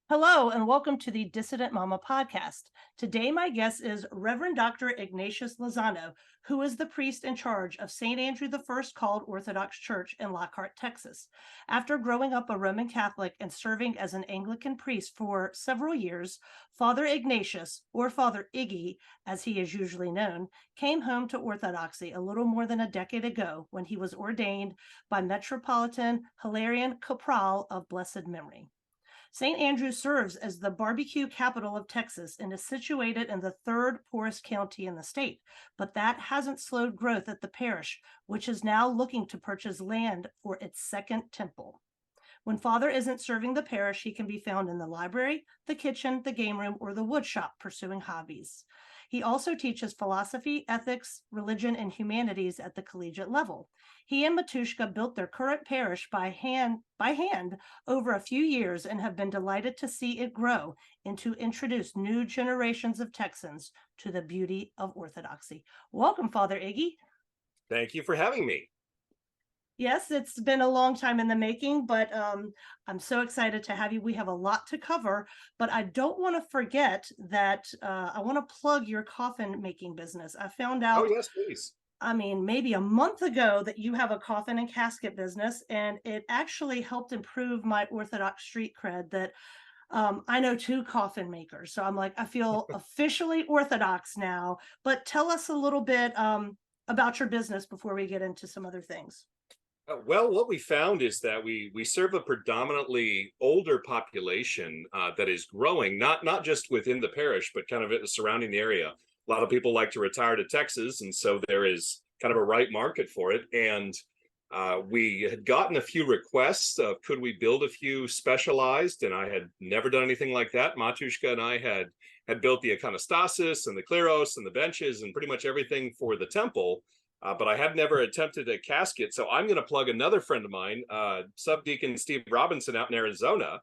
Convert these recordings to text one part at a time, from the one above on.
Hello, and welcome to the Dissident Mama podcast. Today, my guest is Reverend Dr. Ignatius Lozano, who is the priest in charge of St. Andrew I Called Orthodox Church in Lockhart, Texas. After growing up a Roman Catholic and serving as an Anglican priest for several years, Father Ignatius, or Father Iggy, as he is usually known, came home to Orthodoxy a little more than a decade ago when he was ordained by Metropolitan Hilarion Capral of blessed memory. St. Andrew serves as the barbecue capital of Texas and is situated in the third poorest county in the state, but that hasn't slowed growth at the parish, which is now looking to purchase land for its second temple. When Father isn't serving the parish, he can be found in the library, the kitchen, the game room, or the wood shop pursuing hobbies. He also teaches philosophy, ethics, religion, and humanities at the collegiate level. He and Matushka built their current parish by hand over a few years and have been delighted to see it grow and to introduce new generations of Texans to the beauty of Orthodoxy. Welcome, Father Iggy. Thank you for having me. Yes, it's been a long time in the making, but I'm so excited to have you. We have a lot to cover, but I don't want to forget that I want to plug your coffin making business. I found Oh, out, yes, please. maybe a month ago that you have a coffin and casket business, and it actually helped improve my Orthodox street cred that I know two coffin makers. So I'm like, I feel officially Orthodox now, but tell us a little bit about your business before we get into some other things. Well, what we found is that we serve a predominantly older population that is growing, not just within the parish, but kind of surrounding the area. A lot of people like to retire to Texas, and so there is kind of a right market for it. And we had gotten a few requests of could we build a few specialized, and I had never done anything like that. Matushka and I had built the iconostasis and the kleros and the benches and pretty much everything for the temple. But I had never attempted a casket. So I'm going to plug another friend of mine, Subdeacon Steve Robinson out in Arizona.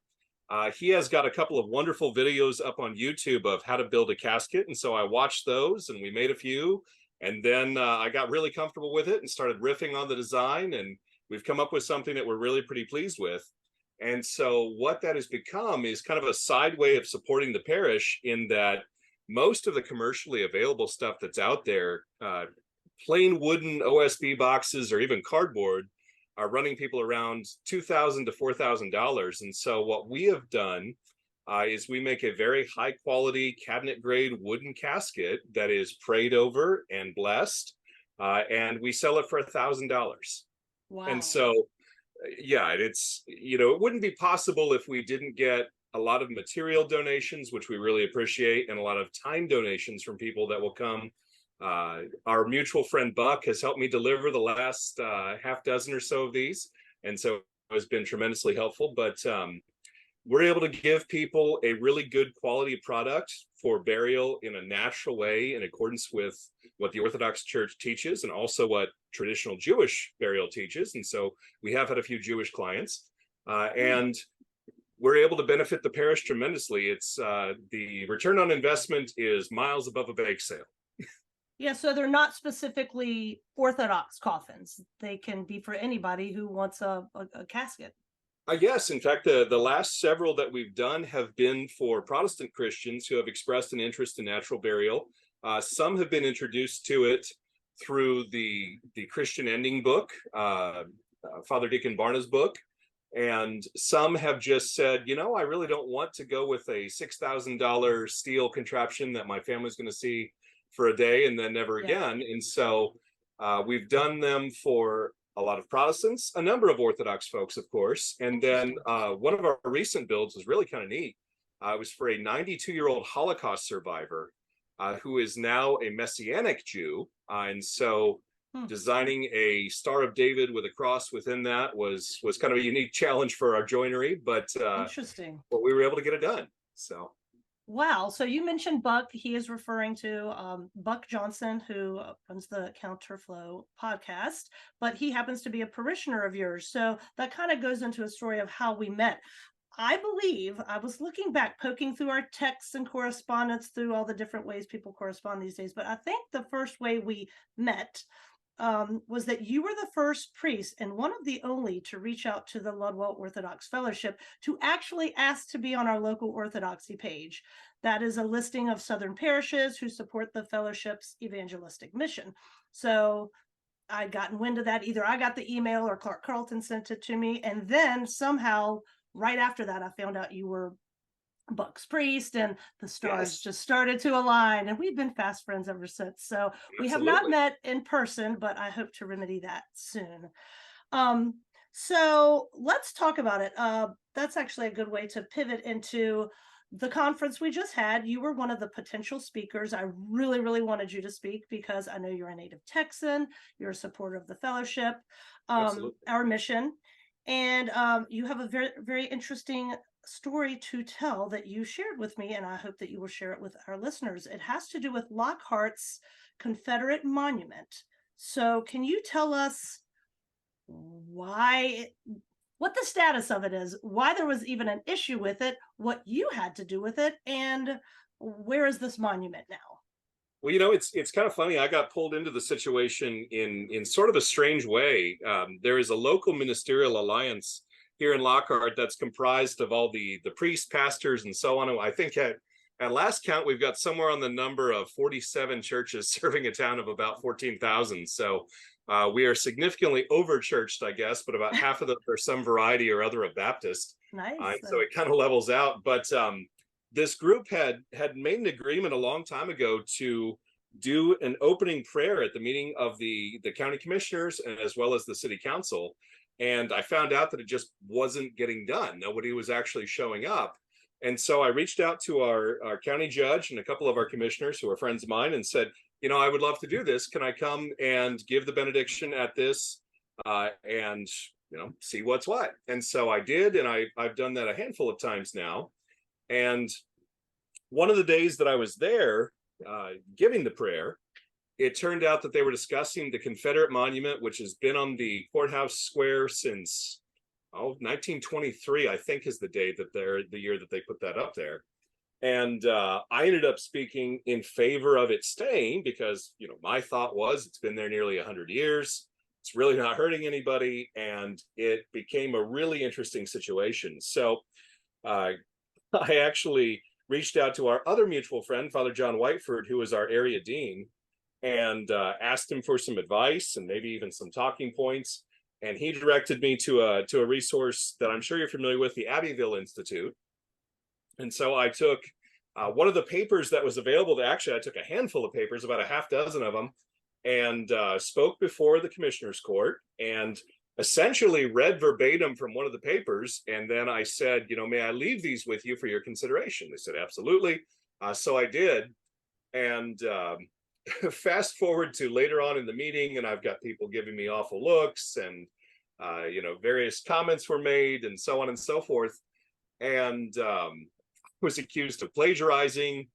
He has got a couple of wonderful videos up on YouTube of how to build a casket. And so I watched those and we made a few. And then I got really comfortable with it and started riffing on the design. And we've come up with something that we're really pretty pleased with. And so what that has become is kind of a side way of supporting the parish in that most of the commercially available stuff that's out there, plain wooden OSB boxes or even cardboard, are running people around $2,000 to $4,000. And so what we have done is we make a very high quality cabinet grade wooden casket that is prayed over and blessed, and we sell it for $1,000. And Wow. so, yeah, it wouldn't be possible if we didn't get a lot of material donations, which we really appreciate, and a lot of time donations from people that will come. Our mutual friend Buck has helped me deliver the last half dozen or so of these, and so it has been tremendously helpful. But we're able to give people a really good quality product for burial in a natural way in accordance with what the Orthodox Church teaches and also what traditional Jewish burial teaches. And so we have had a few Jewish clients, and we're able to benefit the parish tremendously. It's the return on investment is miles above a bake sale. Yeah, so they're not specifically Orthodox coffins. They can be for anybody who wants a casket. Yes, in fact, the last several that we've done have been for Protestant Christians who have expressed an interest in natural burial. Some have been introduced to it through the Christian Ending book, Father Deacon Barna's book, and some have just said, I really don't want to go with a $6,000 steel contraption that my family's going to see for a day and then never Yeah. again. And so we've done them for a lot of Protestants, a number of Orthodox folks, of course. And then one of our recent builds was really kind of neat. It was for a 92-year-old Holocaust survivor who is now a Messianic Jew. And so designing a Star of David with a cross within that was kind of a unique challenge for our joinery, but Interesting. we were able to get it done. So. Wow. So you mentioned Buck. He is referring to Buck Johnson, who runs the Counterflow podcast, but he happens to be a parishioner of yours. So that kind of goes into a story of how we met. I believe I was looking back, poking through our texts and correspondence through all the different ways people correspond these days. But I think the first way we met was that you were the first priest and one of the only to reach out to the Ludwell Orthodox Fellowship to actually ask to be on our local Orthodoxy page. That is a listing of Southern parishes who support the fellowship's evangelistic mission. So I'd gotten wind of that. Either I got the email or Clark Carlton sent it to me. And then somehow, right after that, I found out you were Buck's priest, and the stars Yes, just started to align. And we've been fast friends ever since. So we have not absolutely. met in person, but I hope to remedy that soon. Um, so let's talk about it. That's actually a good way to pivot into the conference we just had. You were one of the potential speakers. I really, really wanted you to speak because I know you're a native Texan, you're a supporter of the fellowship, Absolutely. our mission, and you have a very, very interesting story to tell that you shared with me, and I hope that you will share it with our listeners. It has to do with Lockhart's Confederate monument. So, can you tell us why, what the status of it is, why there was even an issue with it, what you had to do with it, and where is this monument now? Well, it's kind of funny. I got pulled into the situation in sort of a strange way. There is a local ministerial alliance here in Lockhart that's comprised of all the priests, pastors, and so on. And I think at last count, we've got somewhere on the number of 47 churches serving a town of about 14,000. So we are significantly over churched, I guess, but about half of them are some variety or other of Baptist. Nice. So it kind of levels out. But this group had made an agreement a long time ago to do an opening prayer at the meeting of the county commissioners and as well as the city council. And I found out that it just wasn't getting done. Nobody was actually showing up. And so I reached out to our county judge and a couple of our commissioners who are friends of mine and said, I would love to do this. Can I come and give the benediction at this and see what's what? And so I did, and I've done that a handful of times now. And one of the days that I was there giving the prayer, it turned out that they were discussing the Confederate monument, which has been on the courthouse square since 1923, I think is the day that the year that they put that up there. And I ended up speaking in favor of it staying because, my thought was it's been there nearly 100 years. It's really not hurting anybody. And it became a really interesting situation. So I actually reached out to our other mutual friend, Father John Whiteford, who is our area dean, and asked him for some advice and maybe even some talking points. And he directed me to a resource that I'm sure you're familiar with, the Abbeville Institute. And so I took one of the papers that was available. I took a handful of papers, about a half dozen of them, and spoke before the commissioner's court and essentially read verbatim from one of the papers. And then I said, may I leave these with you for your consideration? They said, absolutely. So I did. And fast forward to later on in the meeting, and I've got people giving me awful looks, and various comments were made, and so on and so forth. And was accused of plagiarizing,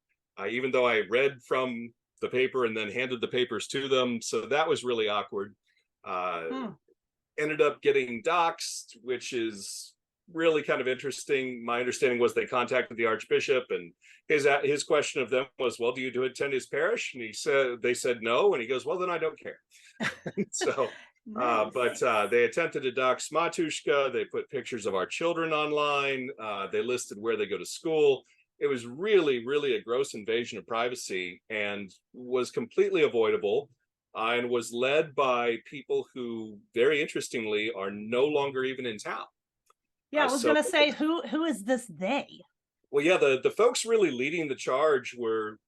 even though I read from the paper and then handed the papers to them. So that was really awkward. Ended up getting doxxed, which is really kind of interesting. My understanding was they contacted the Archbishop, and his question of them was, well, do you attend his parish? And they said no. And he goes, well, then I don't care. So Nice. but they attempted to dox Matushka. They put pictures of our children online. They listed where they go to school. It was really, really a gross invasion of privacy and was completely avoidable, and was led by people who, very interestingly, are no longer even in town. Yeah, I was So gonna say, who is this they? well, yeah, the folks really leading the charge were,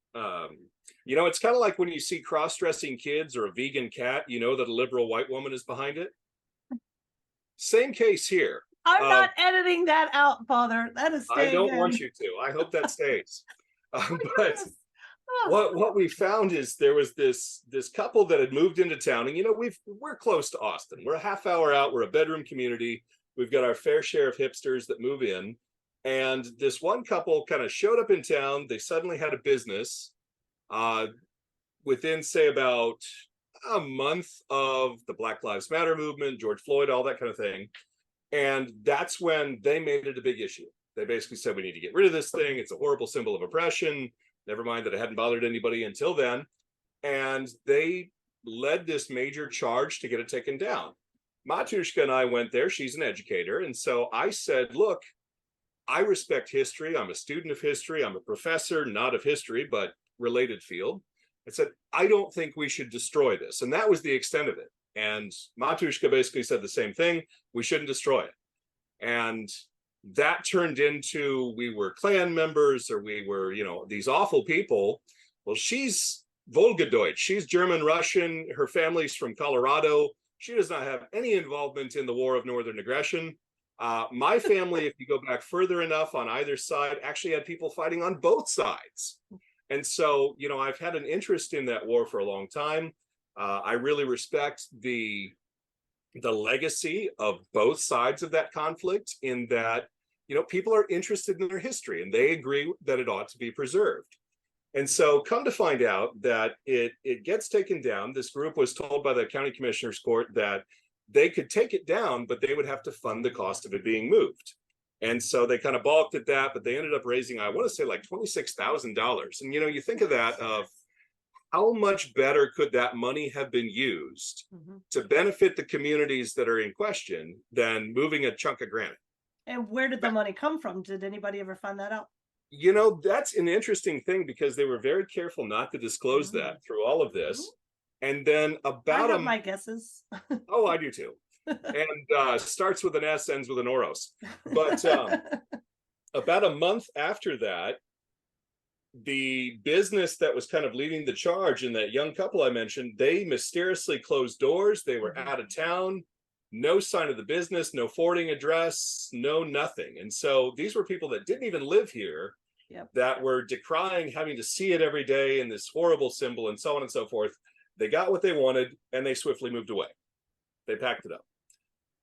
it's kind of like when you see cross-dressing kids or a vegan cat, that a liberal white woman is behind it. Same case here. I'm not editing that out, Father. That is I staying don't in. want you to. I hope that stays. My But goodness. Oh, what we found is there was this couple that had moved into town, and we're close to Austin. We're a half hour out. We're a bedroom community. We've got our fair share of hipsters that move in. And this one couple kind of showed up in town. They suddenly had a business within, say, about a month of the Black Lives Matter movement, George Floyd, all that kind of thing. And that's when they made it a big issue. They basically said, we need to get rid of this thing. It's a horrible symbol of oppression. Never mind that it hadn't bothered anybody until then. And they led this major charge to get it taken down. Matushka and I went there. She's an educator. And so I said, look, I respect history. I'm a student of history. I'm a professor, not of history, but related field. I said, I don't think we should destroy this. And that was the extent of it. And Matushka basically said the same thing. We shouldn't destroy it. And that turned into we were Klan members, or we were, these awful people. Well, she's Volgadeutsch. She's German Russian. Her family's from Colorado. She does not have any involvement in the War of Northern Aggression. My family, if you go back further enough on either side, actually had people fighting on both sides. And so, I've had an interest in that war for a long time. I really respect the legacy of both sides of that conflict, in that, people are interested in their history and they agree that it ought to be preserved. And so come to find out that it gets taken down. This group was told by the county commissioner's court that they could take it down, but they would have to fund the cost of it being moved. And so they kind of balked at that, but they ended up raising, I want to say, like $26,000. And, you think of that, of how much better could that money have been used to benefit the communities that are in question than moving a chunk of granite. And where did the money come from? Did anybody ever find that out? That's an interesting thing, because they were very careful not to disclose that through all of this. And then I have my guesses. Oh, I do too. And starts with an S, ends with an Oros. But about a month after that, the business that was kind of leading the charge, and that young couple I mentioned, they mysteriously closed doors. They were out of town. No sign of the business, no forwarding address, no nothing. And so these were people that didn't even live here, that were decrying having to see it every day, and this horrible symbol, and so on and so forth. They got what they wanted, and they swiftly moved away. They packed it up.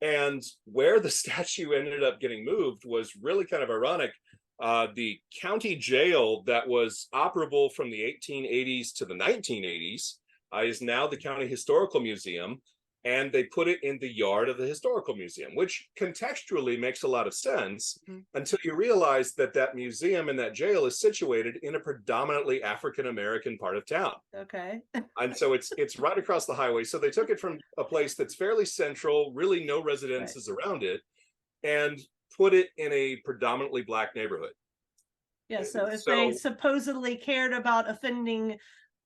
And where the statue ended up getting moved was really kind of ironic. The county jail that was operable from the 1880s to the 1980s is now the County Historical Museum. And they put it in the yard of the Historical Museum, which contextually makes a lot of sense until you realize that that museum and that jail is situated in a predominantly African-American part of town. Okay. And so it's right across the highway. So they took it from a place that's fairly central, really no residences around it, and put it in a predominantly Black neighborhood. Yeah, so if they supposedly cared about offending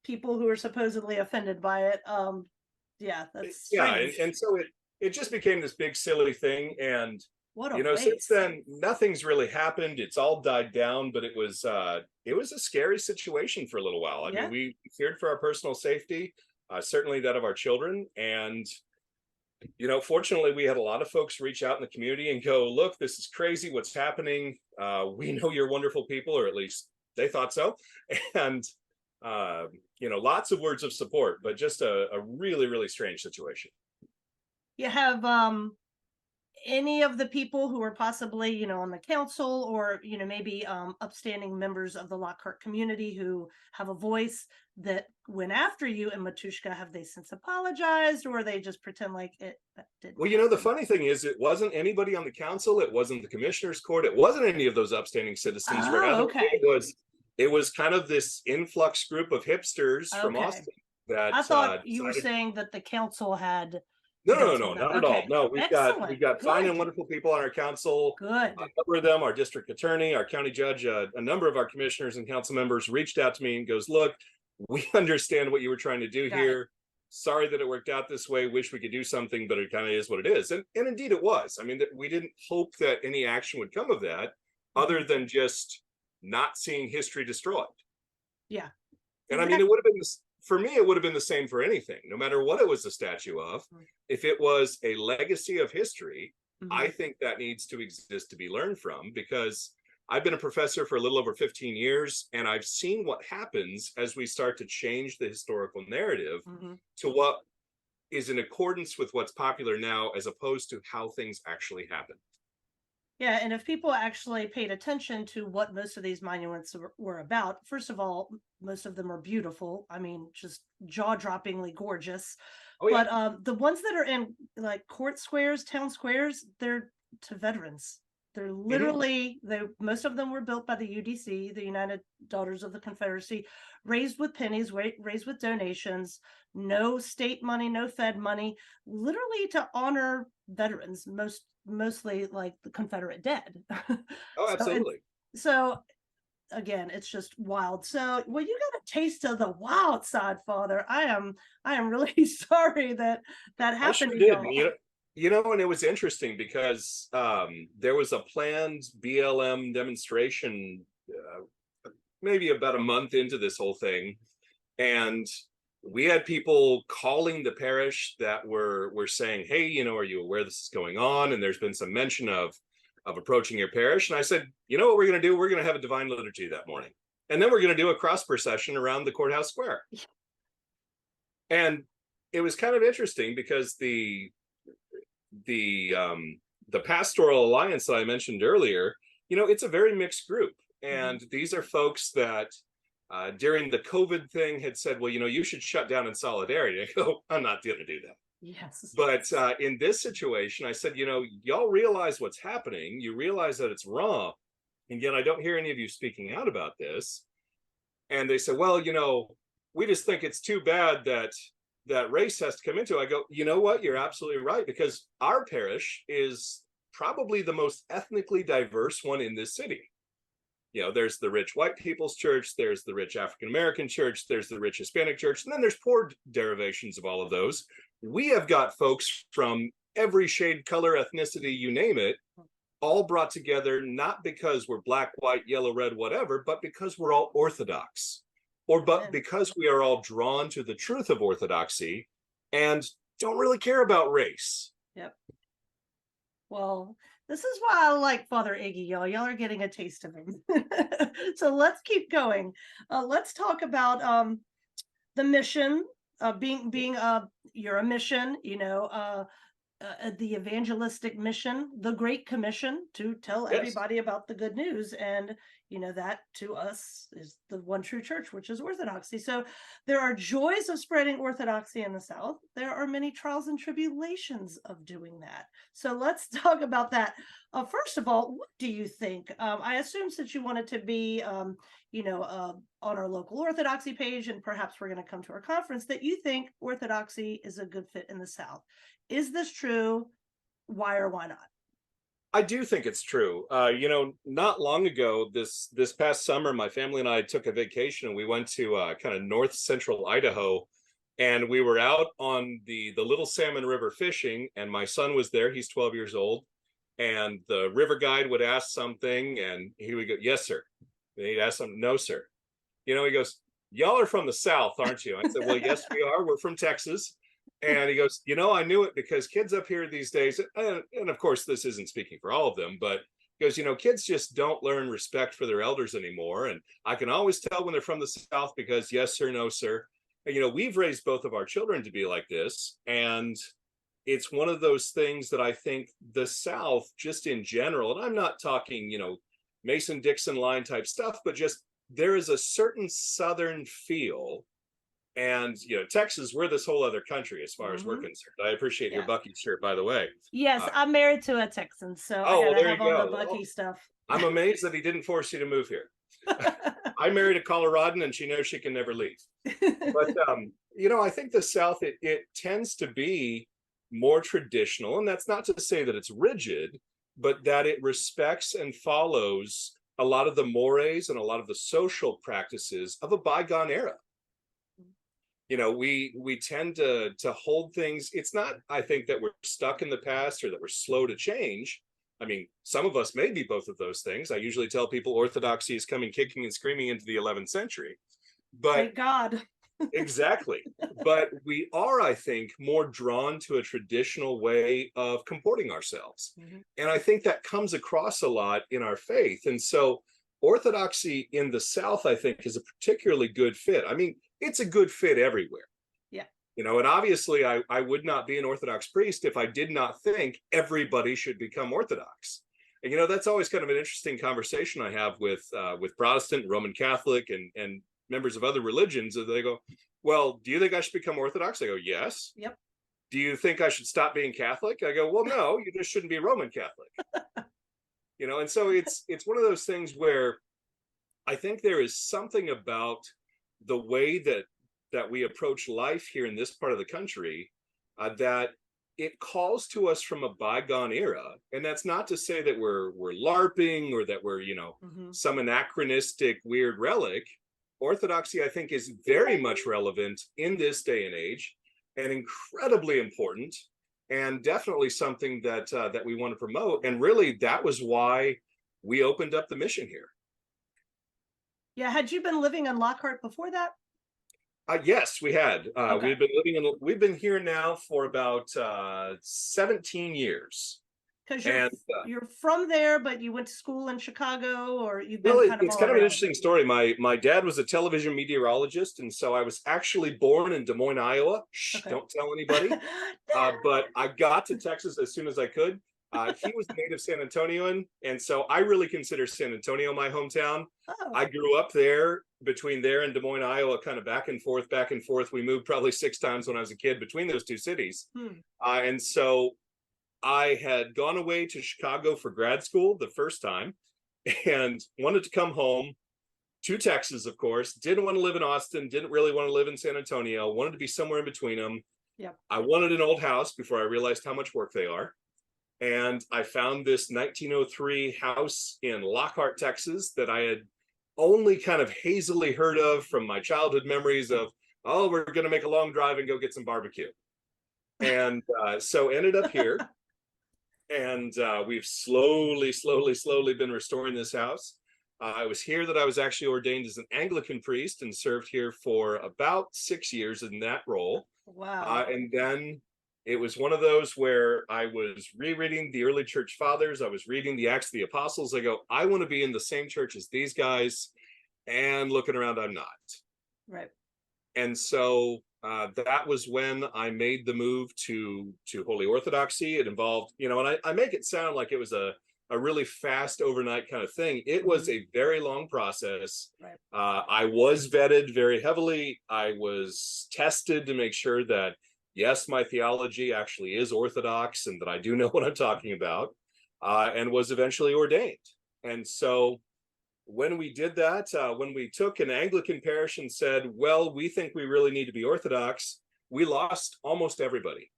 people who are supposedly offended by it, yeah, that's strange. And so it just became this big silly thing. And what a waste. Since then nothing's really happened. It's all died down, but it was a scary situation for a little while. I mean, we feared for our personal safety, certainly that of our children. And fortunately, we had a lot of folks reach out in the community and go, look, this is crazy what's happening. We know you're wonderful people, or at least they thought so. And lots of words of support, but just a really, really strange situation. You have any of the people who are possibly, on the council, or, maybe upstanding members of the Lockhart community who have a voice, that went after you and Matushka? Have they since apologized, or they just pretend like it didn't? Well, the funny thing is, it wasn't anybody on the council. It wasn't the commissioner's court. It wasn't any of those upstanding citizens. Oh, okay. It was kind of this influx group of hipsters from Austin. That I thought you were saying that the council had. No, not at all. No, we've got fine and wonderful people on our council. Good. A number of them, our district attorney, our county judge, a number of our commissioners and council members reached out to me and goes, look, we understand what you were trying to do here. Sorry that it worked out this way. Wish we could do something, but it kind of is what it is. And indeed it was. I mean, we didn't hope that any action would come of that, other than just not seeing history destroyed. Yeah. And I mean, it would have been for me, it would have been the same for anything, no matter what it was a statue of. If it was a legacy of history, I think that needs to exist to be learned from, because I've been a professor for a little over 15 years, and I've seen what happens as we start to change the historical narrative to what is in accordance with what's popular now, as opposed to how things actually happen. Yeah, and if people actually paid attention to what most of these monuments were about, first of all, most of them are beautiful. I mean, just jaw-droppingly gorgeous. Oh, yeah. But the ones that are in like court squares, town squares, they're to veterans. They're literally, most of them were built by the UDC, the United Daughters of the Confederacy, raised with pennies, raised with donations, no state money, no Fed money, literally to honor veterans, mostly like the Confederate dead. Oh, So, and absolutely. so again, it's just wild. So, well, you got a taste of the wild side, Father. I am really sorry that that I happened sure to did. y'all. And it was interesting because there was a planned BLM demonstration maybe about a month into this whole thing, and we had people calling the parish that were saying, "Hey, are you aware this is going on?" And there's been some mention of approaching your parish. And I said, "You know what we're going to do? We're going to have a divine liturgy that morning, and then we're going to do a cross procession around the courthouse square." And it was kind of interesting because the pastoral alliance that I mentioned earlier, it's a very mixed group, and these are folks that during the COVID thing had said, well, you should shut down in solidarity. I go, I'm not going to do that. Yes. But in this situation, I said, y'all realize what's happening. You realize that it's wrong. And yet I don't hear any of you speaking out about this. And they said, well, we just think it's too bad that race has to come into it. I go, you know what? You're absolutely right, because our parish is probably the most ethnically diverse one in this city. There's the rich white people's church, there's the rich African American church, there's the rich Hispanic church, and then there's poor derivations of all of those. We have got folks from every shade, color, ethnicity, you name it, all brought together, not because we're black, white, yellow, red, whatever, but because we're all Orthodox, but because we are all drawn to the truth of Orthodoxy and don't really care about race. Yep. Well, this is why I like Father Iggy, y'all. Y'all are getting a taste of him. So let's keep going. Let's talk about the mission, being you're a mission, the evangelistic mission, the Great Commission to tell everybody about the good news. And, that to us is the one true church, which is Orthodoxy. So there are joys of spreading Orthodoxy in the South. There are many trials and tribulations of doing that. So let's talk about that. First of all, what do you think? I assume since you wanted to be, on our local Orthodoxy page, and perhaps we're going to come to our conference, that you think Orthodoxy is a good fit in the South. Is this true? Why or why not? I do think it's true. Not long ago, this past summer, my family and I took a vacation, and we went to kind of north central Idaho, and we were out on the Little Salmon River fishing, and my son was there. He's 12 years old, and the river guide would ask something, and he would go, "Yes, sir." And he'd ask something, "No, sir." He goes, "Y'all are from the South, aren't you?" I said, "Well, yes, we are. We're from Texas." And he goes, "I knew it because kids up here these days," and of course, this isn't speaking for all of them, but he goes, kids just don't learn respect for their elders anymore. And I can always tell when they're from the South because yes, sir, no, sir. And, we've raised both of our children to be like this. And it's one of those things that I think the South, just in general, and I'm not talking, Mason-Dixon line type stuff, but just there is a certain Southern feel. And Texas, we're this whole other country as far as we're concerned. I appreciate your Bucky shirt, by the way. Yes, I'm married to a Texan, so I gotta have all the Bucky stuff. I'm amazed that he didn't force you to move here. I married a Coloradan, and she knows she can never leave. But I think the South, it tends to be more traditional, and that's not to say that it's rigid, but that it respects and follows a lot of the mores and a lot of the social practices of a bygone era. We tend to hold things. It's not, I think, that we're stuck in the past or that we're slow to change. I mean, some of us may be both of those things. I usually tell people Orthodoxy is coming kicking and screaming into the 11th century. But thank God. Exactly. But we are, I think, more drawn to a traditional way of comporting ourselves. And I think that comes across a lot in our faith. And so Orthodoxy in the South, I think, is a particularly good fit. I mean, it's a good fit everywhere. Yeah. And obviously I would not be an Orthodox priest if I did not think everybody should become Orthodox. And, that's always kind of an interesting conversation I have with Protestant, Roman Catholic, and members of other religions. They go, "Well, do you think I should become Orthodox?" I go, "Yes." Yep. "Do you think I should stop being Catholic?" I go, "Well, no, you just shouldn't be Roman Catholic." And so it's one of those things where I think there is something about the way that we approach life here in this part of the country that it calls to us from a bygone era. And that's not to say that we're LARPing or that we're, some anachronistic weird relic. Orthodoxy, I think, is very much relevant in this day and age and incredibly important, and definitely something that we want to promote. And really, that was why we opened up the mission here. Yeah. Had you been living in Lockhart before that? Yes, we had. Okay. We've been here now for about 17 years. Because And you're from there, but you went to school in Chicago, or you've been well, kind of it's all kind of an around? interesting story. My dad was a television meteorologist, and so I was actually born in Des Moines, Iowa. Shh, Okay. don't tell anybody. But I got to Texas as soon as I could. He was a native San Antonioan, and so I really consider San Antonio my hometown. Oh, I grew up there, between there and Des Moines, Iowa, kind of back and forth, back and forth. We moved probably 6 times when I was a kid between those two cities. And so I had gone away to Chicago for grad school the first time and wanted to come home to Texas, of course. Didn't want to live in Austin, didn't really want to live in San Antonio, wanted to be somewhere in between them. yep. I wanted an old house before I realized how much work they are. And I found this 1903 house in Lockhart, Texas, that I had only kind of hazily heard of from my childhood memories of, oh, we're going to make a long drive and go get some barbecue. And so ended up here. And we've slowly been restoring this house. I was here that I was actually ordained as an Anglican priest and served here for about 6 years in that role. Wow. And then it was one of those where I was rereading the early church fathers. I was reading the Acts of the Apostles. I go, I want to be in the same church as these guys. And looking around, I'm not. Right. And so that was when I made the move to Holy Orthodoxy. It involved, and I make it sound like it was a really fast overnight kind of thing. It was a very long process. Right. I was vetted very heavily. I was tested to make sure that, yes, my theology actually is Orthodox and that I do know what I'm talking about, and was eventually ordained. And so when we did that, when we took an Anglican parish and said, well, we think we really need to be Orthodox, we lost almost everybody.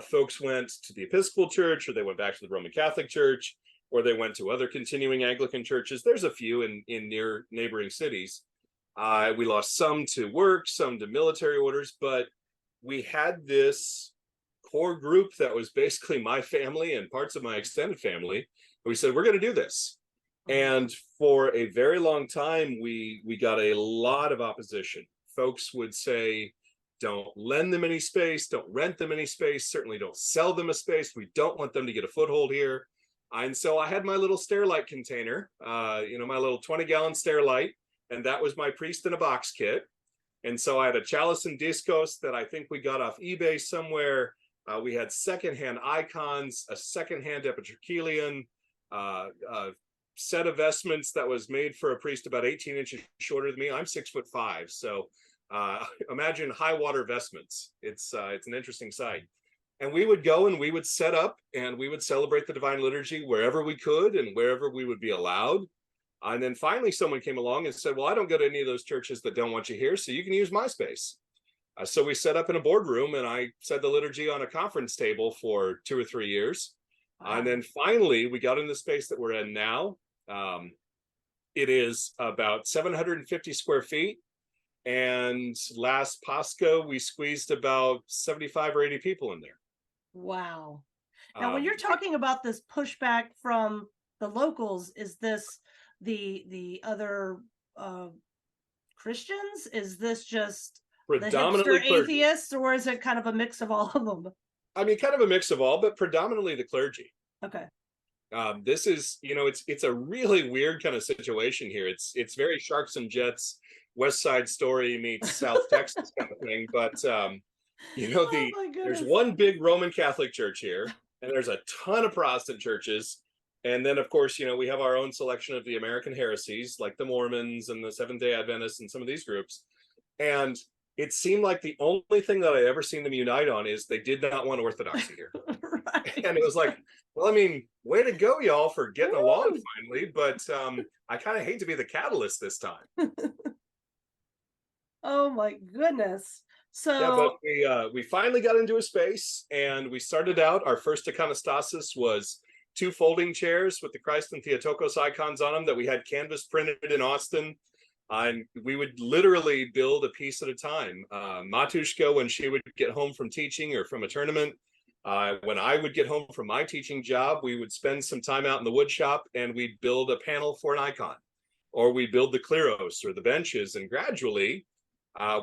Folks went to the Episcopal Church, or they went back to the Roman Catholic Church, or they went to other continuing Anglican churches. There's a few in near neighboring cities. We lost some to work, some to military orders, but we had this core group that was basically my family and parts of my extended family. We said, we're going to do this. And for a very long time, we got a lot of opposition. Folks would say, don't lend them any space, don't rent them any space, certainly don't sell them a space. We don't want them to get a foothold here. And so I had my little Stairlight container, my little 20-gallon Stairlight, and that was my priest in a box kit. And so I had a chalice and discos that I think we got off eBay somewhere. We had secondhand icons, a secondhand epitrachelion, set of vestments that was made for a priest about 18 inches shorter than me. I'm 6'5", so imagine high water vestments. It's an interesting sight. And we would go and we would set up and we would celebrate the Divine Liturgy wherever we could and wherever we would be allowed. And then finally someone came along and said, well, I don't go to any of those churches that don't want you here, so you can use my space. So we set up in a boardroom and I said the liturgy on a conference table for 2 or 3 years. Wow. And then finally we got in the space that we're in now. It is about 750 square feet. And last Pascha, we squeezed about 75 or 80 people in there. Wow. Now, when you're talking about this pushback from the locals, is this the other Christians? Is this just predominantly the hipster atheists, or is it kind of a mix of all of them? I mean, kind of a mix of all, but predominantly the clergy. Okay. This is, it's a really weird kind of situation here. It's very Sharks and Jets, West Side Story meets South Texas kind of thing. But there's one big Roman Catholic church here, and there's a ton of Protestant churches. And then, of course, we have our own selection of the American heresies, like the Mormons and the Seventh-day Adventists and some of these groups. And it seemed like the only thing that I ever seen them unite on is they did not want orthodoxy here. Right. And it was like, well, I mean, way to go, y'all, for getting along Woo! finally. But I kind of hate to be the catalyst this time. Oh my goodness. Yeah, but So, we finally got into a space, and we started out. Our first iconostasis was two folding chairs with the Christ and Theotokos icons on them that we had canvas printed in Austin. And we would literally build a piece at a time. Matushka, when she would get home from teaching or from a tournament, when I would get home from my teaching job, we would spend some time out in the wood shop and we'd build a panel for an icon, or we build the kleros or the benches. And gradually,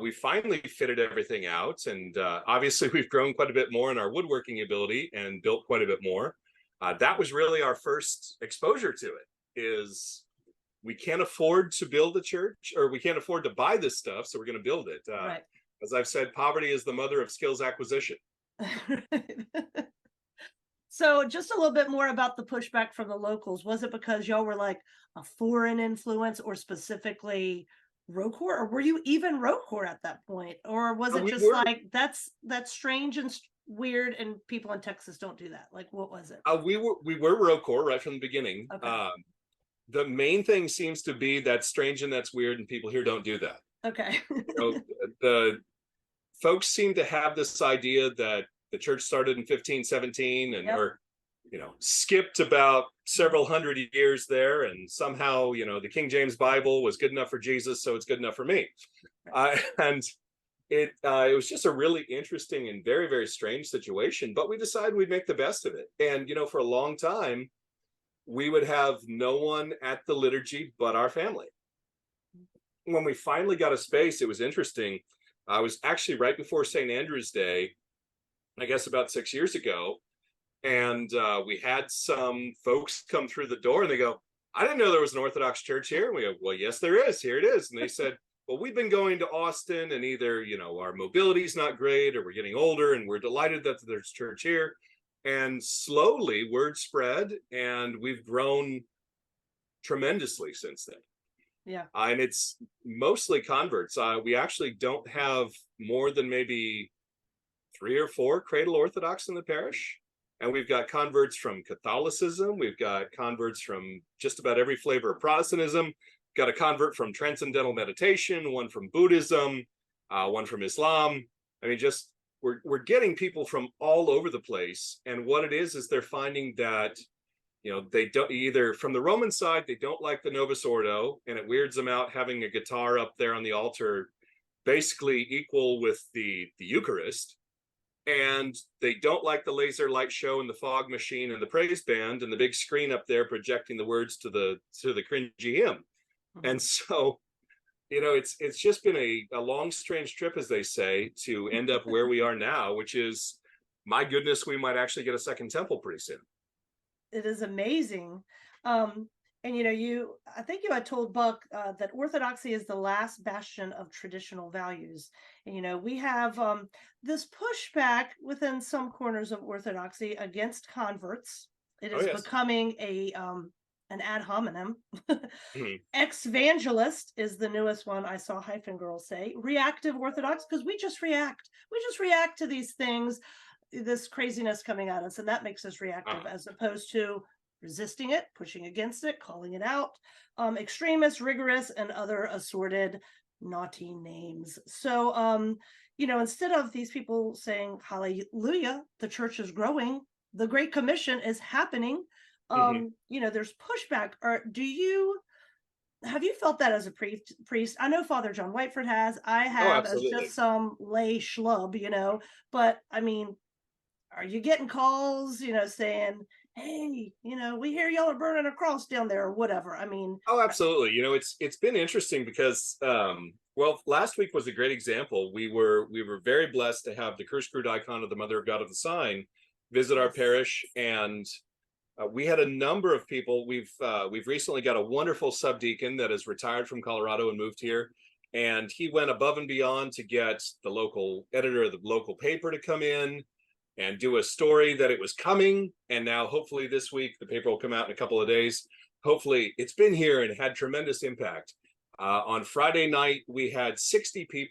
we finally fitted everything out. And obviously, we've grown quite a bit more in our woodworking ability and built quite a bit more. That was really our first exposure to it. Is we can't afford to build a church, or we can't afford to buy this stuff, so we're going to build it. right. As I've said, poverty is the mother of skills acquisition. So just a little bit more about the pushback from the locals. Was it because y'all were like a foreign influence, or specifically Rocore, or were you even Rocore at that point? Or was it We just were like that's strange and weird and people in Texas don't do that? Like, what was it? we were Rocore right from the beginning. Okay. The main thing seems to be that's strange and that's weird, and people here don't do that. Okay. The folks seem to have this idea that the church started in 1517 and Yep. or skipped about several hundred years there, and somehow the King James Bible was good enough for Jesus, so it's good enough for me. And it was just a really interesting and very, very strange situation, but we decided we'd make the best of it. And for a long time we would have no one at the liturgy but our family. When we finally got a space, it was interesting. I was actually right before St. Andrew's Day, I guess about 6 years ago, and we had some folks come through the door and they go, I didn't know there was an Orthodox church here. And we go, well, yes, there is. Here it is. And they said, well, we've been going to Austin, and either our mobility's not great, or we're getting older, and we're delighted that there's church here. And slowly word spread, and we've grown tremendously since then. Yeah. And it's mostly converts. We actually don't have more than maybe 3 or 4 cradle Orthodox in the parish. And we've got converts from Catholicism. We've got converts from just about every flavor of Protestantism. Got a convert from Transcendental Meditation, one from Buddhism, one from Islam. I mean, just we're getting people from all over the place. And what it is they're finding that they don't, either from the Roman side, they don't like the Novus Ordo, and it weirds them out having a guitar up there on the altar, basically equal with the Eucharist. And they don't like the laser light show and the fog machine and the praise band and the big screen up there projecting the words to the cringy hymn. Mm-hmm. And so, it's just been a long, strange trip, as they say, to end up where we are now, which is, my goodness, we might actually get a second temple pretty soon. It is amazing. And I think you had told Buck that Orthodoxy is the last bastion of traditional values. And we have this pushback within some corners of Orthodoxy against converts. It is becoming an ad hominem. Mm-hmm. Ex-evangelist is the newest one I saw Hyphen Girl say. Reactive Orthodox, because we just react. We just react to these things, this craziness coming at us, and that makes us reactive, as opposed to resisting it, pushing against it, calling it out. Extremist, rigorous, and other assorted naughty names. So instead of these people saying hallelujah, the church is growing, the Great Commission is happening, there's pushback. Or have you felt that as a priest? I know Father John Whiteford has. I have, as just some lay schlub, but I mean, are you getting calls, saying, hey, we hear y'all are burning a cross down there, or whatever? I mean, absolutely. It's been interesting because last week was a great example. We were very blessed to have the Kirchgrund icon of the Mother of God of the Sign visit our parish, and we had a number of people. We've recently got a wonderful subdeacon that has retired from Colorado and moved here, and he went above and beyond to get the local editor of the local paper to come in and do a story that it was coming. And now hopefully this week, the paper will come out in a couple of days. Hopefully it's been here and had tremendous impact. On Friday night, we had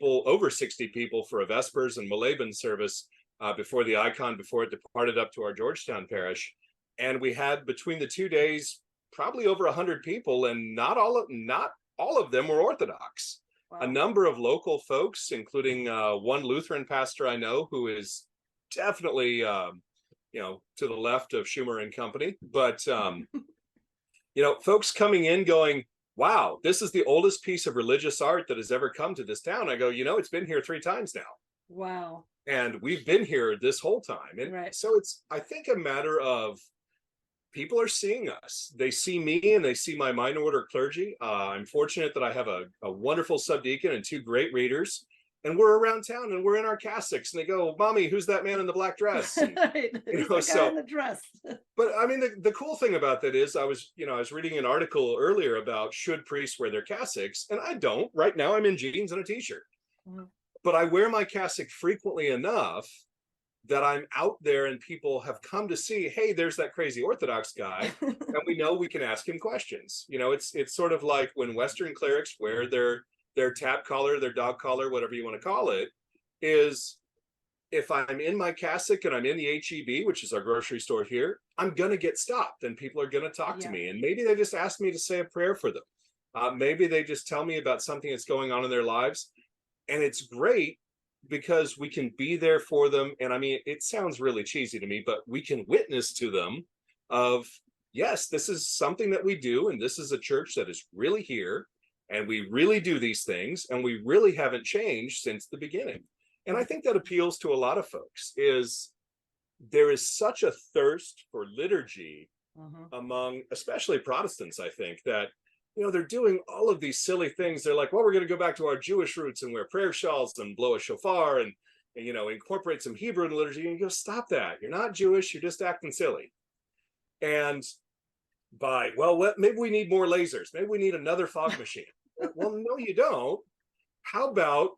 over 60 people for a Vespers and Moleben service before the icon, before it departed up to our Georgetown parish. And we had between the 2 days probably over 100 people, and not all of them were Orthodox. A Wow. number of local folks, including one Lutheran pastor I know who is definitely to the left of Schumer and company, but folks coming in going, wow, this is the oldest piece of religious art that has ever come to this town. I go, it's been here 3 times now. Wow. And we've been here this whole time. And Right. so it's, I think, a matter of people are seeing us. They see me and they see my minor order clergy. I'm fortunate that I have a wonderful subdeacon and 2 great readers. And we're around town and we're in our cassocks. And they go, Mommy, who's that man in the black dress? And, Right. Who's the guy in the dress? but I mean, the cool thing about that is I was reading an article earlier about should priests wear their cassocks, and I don't. Right now I'm in jeans and a t-shirt. Mhm. But I wear my cassock frequently enough that I'm out there and people have come to see, hey, there's that crazy Orthodox guy, and we know we can ask him questions. It's sort of like when Western clerics wear their tap collar, their dog collar, whatever you want to call it, is if I'm in my cassock and I'm in the HEB, which is our grocery store here, I'm going to get stopped and people are going to talk to me. And maybe they just ask me to say a prayer for them. Maybe they just tell me about something that's going on in their lives. And it's great because we can be there for them. And I mean, it sounds really cheesy to me, but we can witness to them of, yes, this is something that we do. And this is a church that is really here. And we really do these things. And we really haven't changed since the beginning. And I think that appeals to a lot of folks. There is such a thirst for liturgy among especially Protestants, I think, that they're doing all of these silly things. They're like, well, we're going to go back to our Jewish roots and wear prayer shawls and blow a shofar and incorporate some Hebrew in the liturgy. And you go, stop that. You're not Jewish. You're just acting silly. And maybe we need more lasers. Maybe we need another fog machine. Well, no, you don't. How about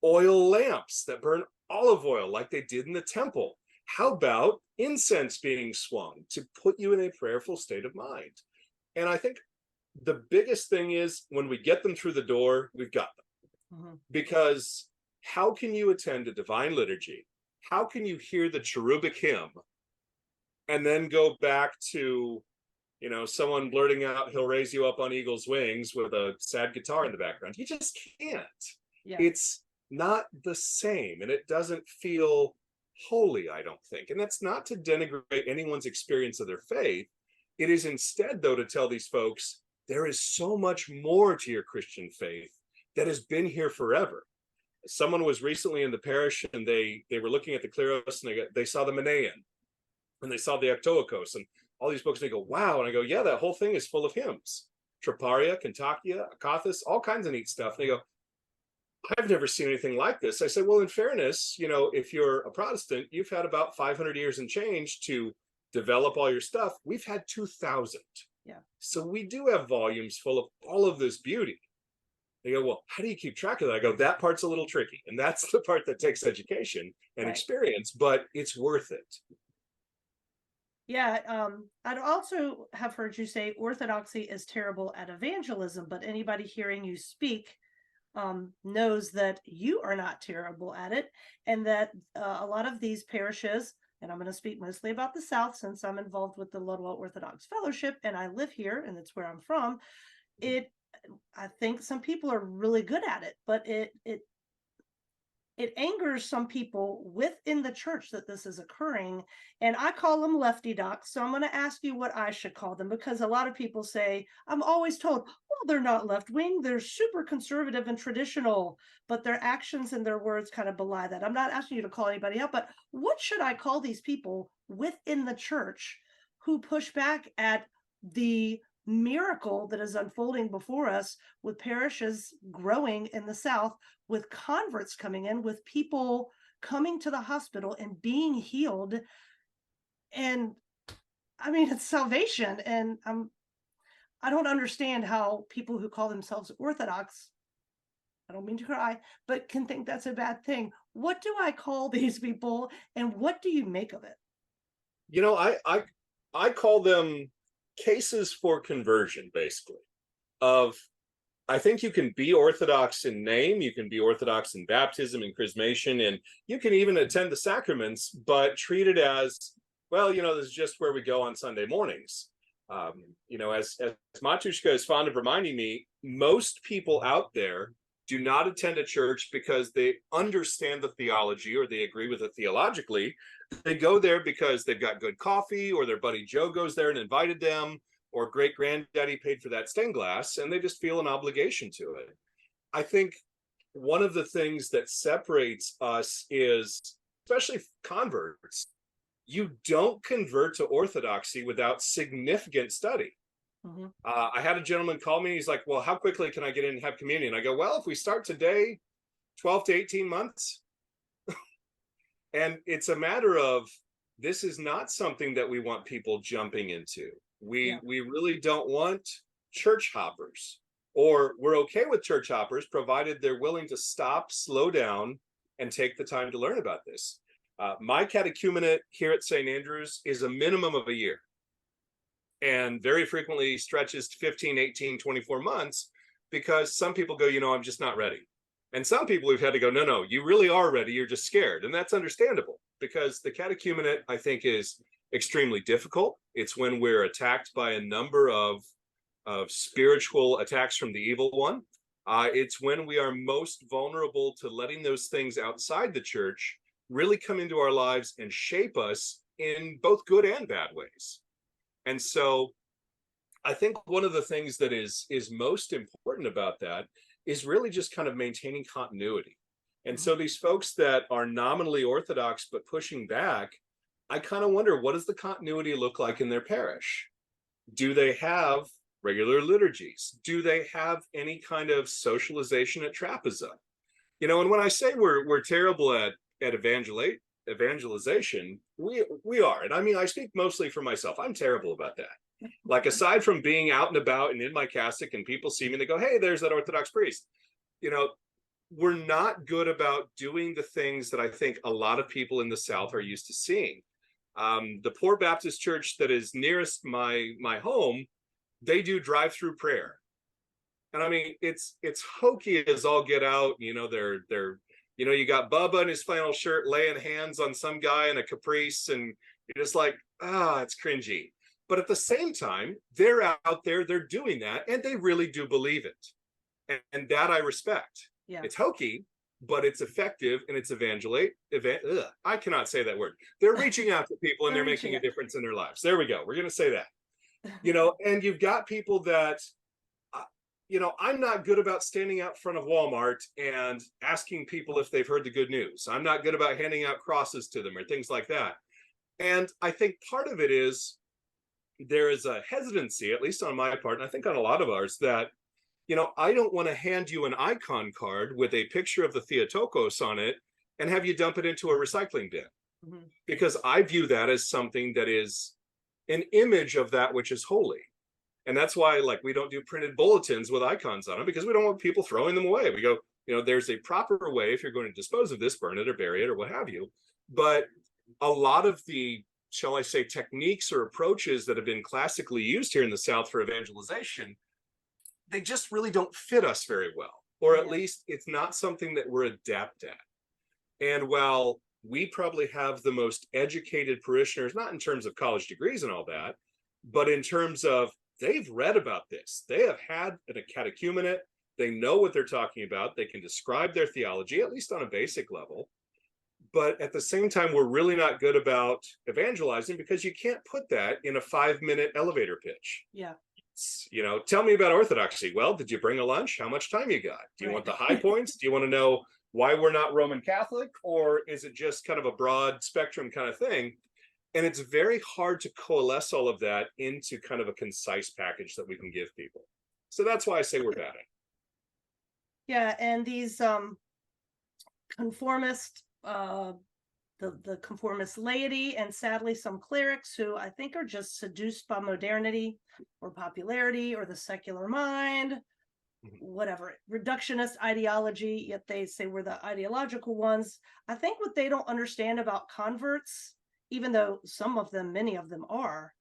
oil lamps that burn olive oil like they did in the temple? How about incense being swung to put you in a prayerful state of mind? And I think the biggest thing is when we get them through the door, we've got them. Because how can you attend a divine liturgy? How can you hear the cherubic hymn and then go back to someone blurting out, he'll raise you up on eagle's wings with a sad guitar in the background? You just can't. Yeah. It's not the same, and it doesn't feel holy, I don't think. And that's not to denigrate anyone's experience of their faith. It is instead, though, to tell these folks, there is so much more to your Christian faith that has been here forever. Someone was recently in the parish, and they were looking at the Kleros, and they saw the Manean, and they saw the Octoikos, and all these books, and they go, wow. And I go, yeah, that whole thing is full of hymns. Troparia, Kontakia, Akathis, all kinds of neat stuff. And they go, I've never seen anything like this. I said, well, in fairness, if you're a Protestant, you've had about 500 years and change to develop all your stuff. We've had 2,000. Yeah. So we do have volumes full of all of this beauty. They go, well, how do you keep track of that? I go, that part's a little tricky. And that's the part that takes education and experience, but it's worth it. Yeah, I'd also have heard you say orthodoxy is terrible at evangelism, but anybody hearing you speak knows that you are not terrible at it, and that a lot of these parishes, and I'm going to speak mostly about the South since I'm involved with the Ludwell Orthodox Fellowship and I live here and that's where I'm from. I think some people are really good at it, but it angers some people within the church that this is occurring. And I call them lefty docs. So I'm going to ask you what I should call them, because a lot of people say, I'm always told, well, they're not left wing. They're super conservative and traditional, but their actions and their words kind of belie that. I'm not asking you to call anybody out, but what should I call these people within the church who push back at the miracle that is unfolding before us, with parishes growing in the South, with converts coming in, with people coming to the hospital and being healed? And I mean, it's salvation. And I don't understand how people who call themselves Orthodox, I don't mean to cry, but can think that's a bad thing. What do I call these people, and what do you make of it? I call them cases for conversion, basically, of I think you can be Orthodox in name, you can be Orthodox in baptism and chrismation, and you can even attend the sacraments, but treat it as, well, this is just where we go on Sunday mornings. As Matushka is fond of reminding me, most people out there do not attend a church because they understand the theology or they agree with it theologically. They go there because they've got good coffee, or their buddy Joe goes there and invited them, or great granddaddy paid for that stained glass, and they just feel an obligation to it. I think one of the things that separates us is, especially converts, you don't convert to Orthodoxy without significant study. Mm-hmm. I had a gentleman call me. He's like, well, how quickly can I get in and have communion? I go, well, if we start today, 12 to 18 months. And it's a matter of, this is not something that we want people jumping into. We really don't want church hoppers, or we're okay with church hoppers, provided they're willing to stop, slow down, and take the time to learn about this. My catechumenate here at St. Andrew's is a minimum of a year, and very frequently stretches to 15, 18, 24 months, because some people go, I'm just not ready. And some people we've had to go, no, you really are ready. You're just scared. And that's understandable, because the catechumenate, I think, is extremely difficult. It's when we're attacked by a number of spiritual attacks from the evil one. It's when we are most vulnerable to letting those things outside the church really come into our lives and shape us in both good and bad ways. And so I think one of the things that is most important about that is really just kind of maintaining continuity. And so these folks that are nominally Orthodox but pushing back, I kind of wonder, what does the continuity look like in their parish? Do they have regular liturgies? Do they have any kind of socialization at trapeza? And when I say we're terrible at evangelization, we are. And I mean, I speak mostly for myself. I'm terrible about that. Like, aside from being out and about and in my cassock and people see me and they go, hey, there's that Orthodox priest. We're not good about doing the things that I think a lot of people in the South are used to seeing. The poor Baptist church that is nearest my home, they do drive-through prayer. And I mean, it's hokey as all get out. They're you got Bubba in his flannel shirt laying hands on some guy in a caprice, and you're just like, it's cringy. But at the same time, they're out there, they're doing that, and they really do believe it. And that I respect. Yeah. It's hokey, but it's effective, and it's I cannot say that word. They're reaching out to people, and they're making a difference in their lives. There we go. We're going to say that. And you've got people that, I'm not good about standing out front of Walmart and asking people if they've heard the good news. I'm not good about handing out crosses to them or things like that. And I think part of it is there is a hesitancy, at least on my part, and I think on a lot of ours, that, I don't want to hand you an icon card with a picture of the Theotokos on it and have you dump it into a recycling bin. Mm-hmm. Because I view that as something that is an image of that which is holy. And that's why, we don't do printed bulletins with icons on them, because we don't want people throwing them away. We go, there's a proper way, if you're going to dispose of this, burn it or bury it or what have you. But a lot of the, shall I say, techniques or approaches that have been classically used here in the South for evangelization, they just really don't fit us very well. Or at least it's not something that we're adept at. And while we probably have the most educated parishioners, not in terms of college degrees and all that, but in terms of they've read about this. They have had a catechumenate. They know what they're talking about. They can describe their theology, at least on a basic level. But at the same time, we're really not good about evangelizing, because you can't put that in a 5-minute elevator pitch. Yeah. Tell me about Orthodoxy. Well, did you bring a lunch? How much time you got? Do you want the high points? Do you want to know why we're not Roman Catholic? Or is it just kind of a broad spectrum kind of thing? And it's very hard to coalesce all of that into kind of a concise package that we can give people. So that's why I say we're bad at it. Yeah, and these conformist, the conformist laity, and sadly some clerics who I think are just seduced by modernity or popularity or the secular mind, whatever, reductionist ideology, yet they say we're the ideological ones. I think what they don't understand about converts, even though many of them are,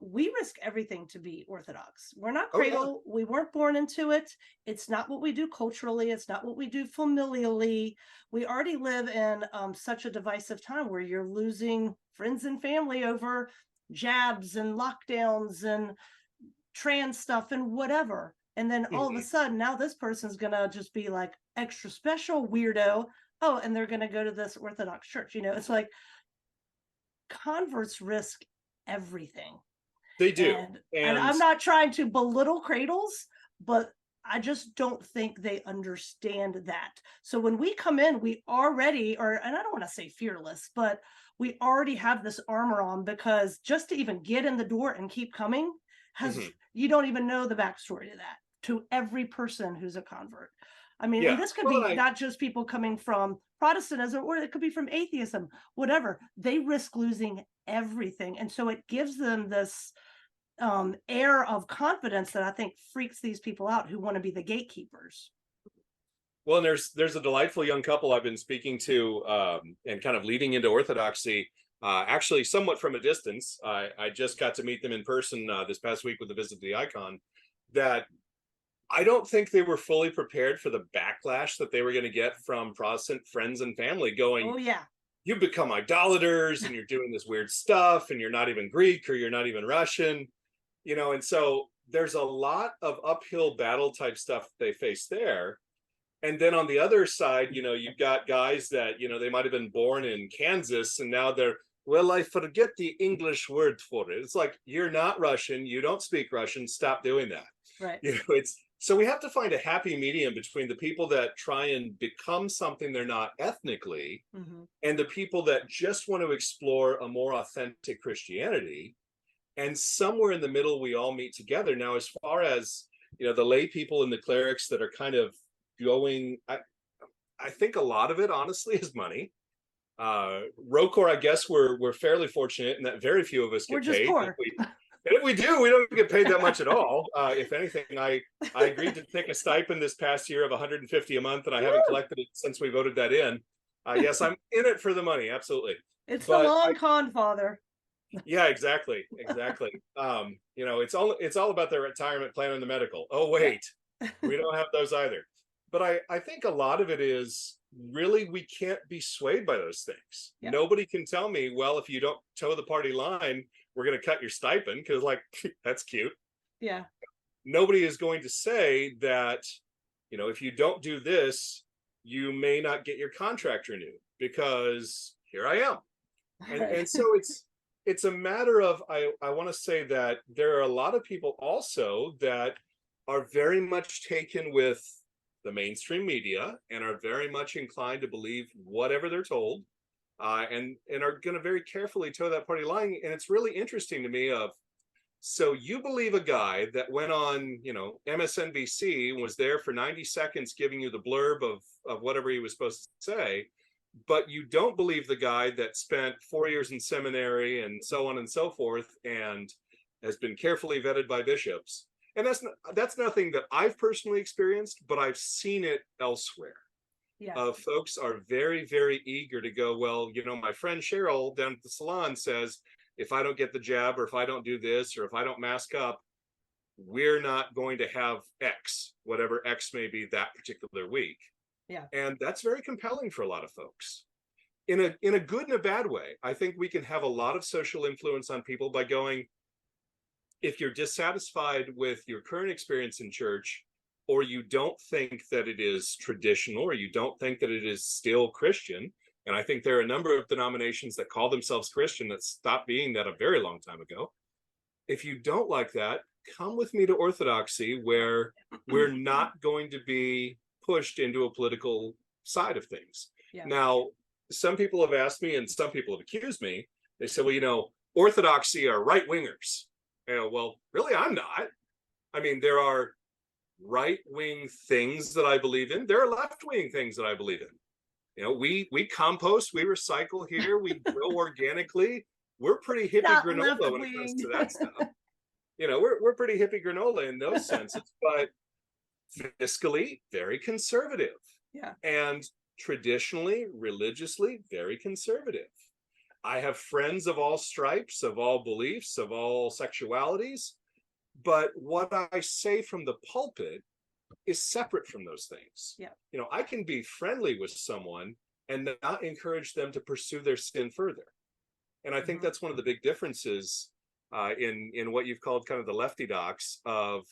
We risk everything to be Orthodox. We're not Oh yeah. cradle. We weren't born into it. It's not what we do culturally. It's not what we do familially. We already live in such a divisive time where you're losing friends and family over jabs and lockdowns and trans stuff and whatever. And then all of a Mhm. sudden, now this person's going to just be like extra special weirdo. Oh, and they're going to go to this Orthodox church. It's like converts risk everything. They do. And And I'm not trying to belittle cradles, but I just don't think they understand that. So when we come in, we already, and I don't want to say fearless, but we already have this armor on, because just to even get in the door and keep coming mhm. you don't even know the backstory to that, to every person who's a convert. I mean, and Yeah. this could Well, be not just people coming from Protestantism, or it could be from atheism, whatever. They risk losing everything. And so it gives them this air of confidence that I think freaks these people out who want to be the gatekeepers. well, and there's a delightful young couple I've been speaking to, and kind of leading into Orthodoxy, actually somewhat from a distance. I just got to meet them in person this past week with the visit to the Icon. That I don't think they were fully prepared for the backlash that they were going to get from Protestant friends and family going, Oh yeah. you become idolaters and you're doing this weird stuff and you're not even Greek or you're not even Russian, and so there's a lot of uphill battle type stuff they face there. And then on the other side, you've got guys that, they might have been born in Kansas and now they're, well, I forget the English word for it. It's like, you're not Russian, you don't speak Russian, stop doing that. Right. It's so we have to find a happy medium between the people that try and become something they're not ethnically, Mm-hmm. and the people that just want to explore a more authentic Christianity. And somewhere in the middle, we all meet together. Now, as far as the lay people and the clerics that are kind of going, I think a lot of it, honestly, is money. Rocor, I guess we're fairly fortunate in that very few of us We're get just paid. poor. And if we do, we don't get paid that much at all. If anything, I agreed to take a stipend this past year of 150 a month, and I haven't collected it since we voted that in. Yes, I'm in it for the money, absolutely. It's the But long con, Father. yeah, exactly. It's all about the retirement plan and the medical. Oh wait, we don't have those either. But I think a lot of it is really we can't be swayed by those things. Yeah. Nobody can tell me, well, if you don't toe the party line, we're going to cut your stipend, because like that's cute. Yeah. Nobody is going to say that, if you don't do this, you may not get your contract renewed, because here I am. And so it's a matter of, I want to say that there are a lot of people also that are very much taken with the mainstream media and are very much inclined to believe whatever they're told, and are going to very carefully toe that party line. And it's really interesting to me so you believe a guy that went on, MSNBC and was there for 90 seconds giving you the blurb of whatever he was supposed to say, but you don't believe the guy that spent 4 years in seminary and so on and so forth and has been carefully vetted by bishops. And that's nothing that I've personally experienced, but I've seen it elsewhere. Yeah. Folks are very, very eager to go, well, my friend Cheryl down at the salon says, if I don't get the jab, or if I don't do this, or if I don't mask up, we're not going to have X, whatever X may be that particular week. Yeah. And that's very compelling for a lot of folks. In a good and a bad way. I think we can have a lot of social influence on people by going, if you're dissatisfied with your current experience in church, or you don't think that it is traditional, or you don't think that it is still Christian, and I think there are a number of denominations that call themselves Christian that stopped being that a very long time ago. If you don't like that, come with me to Orthodoxy, where we're not going to be pushed into a political side of things. Yeah. Now, some people have asked me, and some people have accused me. They said, well, Orthodoxy are right wingers. Well, really, I'm not. I mean, there are right-wing things that I believe in. There are left-wing things that I believe in. We compost, we recycle here, we grow organically. We're pretty hippie Not granola when it comes to that stuff. We're pretty hippie granola in those senses, but fiscally very conservative. Yeah. And traditionally, religiously, very conservative. I have friends of all stripes, of all beliefs, of all sexualities, but what I say from the pulpit is separate from those things. Yeah. I can be friendly with someone and not encourage them to pursue their sin further. And I think Hmm. that's one of the big differences in what you've called kind of the lefty docs of,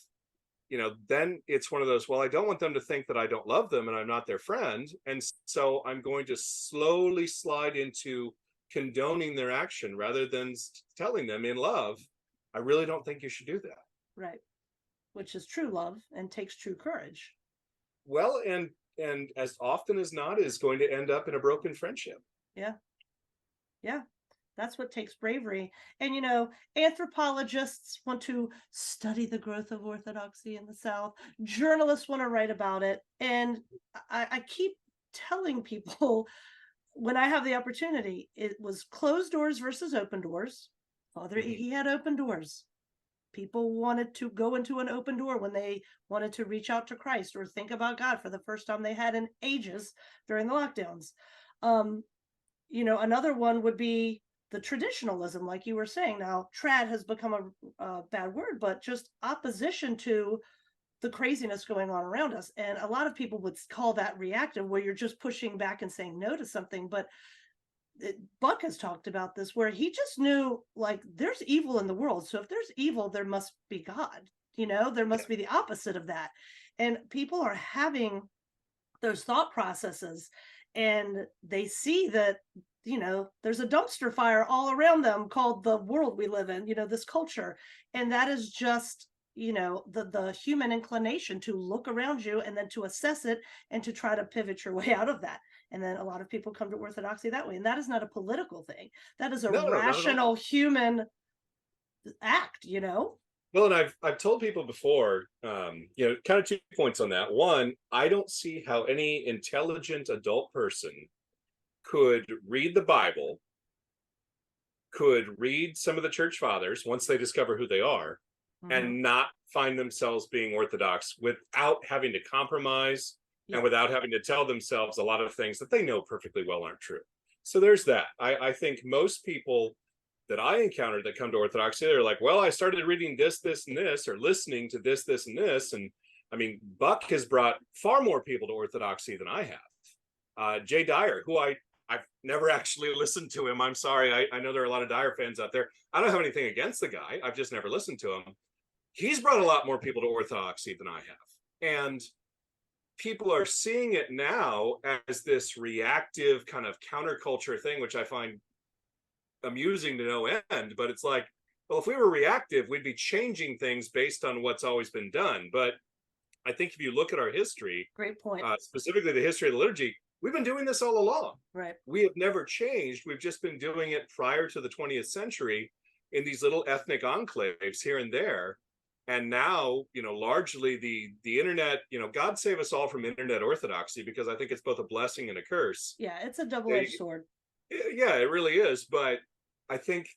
then it's one of those, well, I don't want them to think that I don't love them and I'm not their friend. And so I'm going to slowly slide into condoning their action rather than telling them in love, I really don't think you should do that. Right. Which is true love and takes true courage. Well, and as often as not is going to end up in a broken friendship. Yeah. Yeah. That's what takes bravery. And, anthropologists want to study the growth of Orthodoxy in the South. Journalists want to write about it. And I keep telling people when I have the opportunity, it was closed doors versus open doors. Father, Mhm. he had open doors. People wanted to go into an open door when they wanted to reach out to Christ or think about God for the first time they had in ages during the lockdowns. Um, another one would be the traditionalism, like you were saying. Now, trad has become a bad word, but just opposition to the craziness going on around us. And a lot of people would call that reactive, where you're just pushing back and saying no to something. But Buck has talked about this, where he just knew, like, there's evil in the world. So if there's evil, there must be God. There Yeah. must be the opposite of that. And people are having those thought processes, and they see that there's a dumpster fire all around them called the world we live in, this culture. And that is just the human inclination to look around you and then to assess it and to try to pivot your way out of that. And then a lot of people come to orthodoxy that way, and that is not a political thing. That is a No, no, not at all. rational human act. Well, and I've told people before, kind of 2 points on that. One, I don't see how any intelligent adult person could read the Bible, could read some of the church fathers once they discover who they are, Hmm. and not find themselves being orthodox without having to compromise and Yeah. without having to tell themselves a lot of things that they know perfectly well aren't true. So there's that. I think most people that I encountered that come to orthodoxy, they're like, well, I started reading this, and this, or listening to this, and this. And I mean, Buck has brought far more people to orthodoxy than I have. Jay Dyer, who I've never actually listened to him. I'm sorry. I know there are a lot of Dyer fans out there. I don't have anything against the guy. I've just never listened to him. He's brought a lot more people to orthodoxy than I have. And people are seeing it now as this reactive kind of counterculture thing, which I find amusing to no end. But it's like, well, if we were reactive, we'd be changing things based on what's always been done. But I think if you look at our history, Great point. specifically the history of the liturgy, we've been doing this all along. Right. We have never changed. We've just been doing it prior to the 20th century in these little ethnic enclaves here and there. And now, largely the internet, God save us all from internet orthodoxy, because I think it's both a blessing and a curse. Yeah, it's a double-edged sword. Yeah, it really is. But I think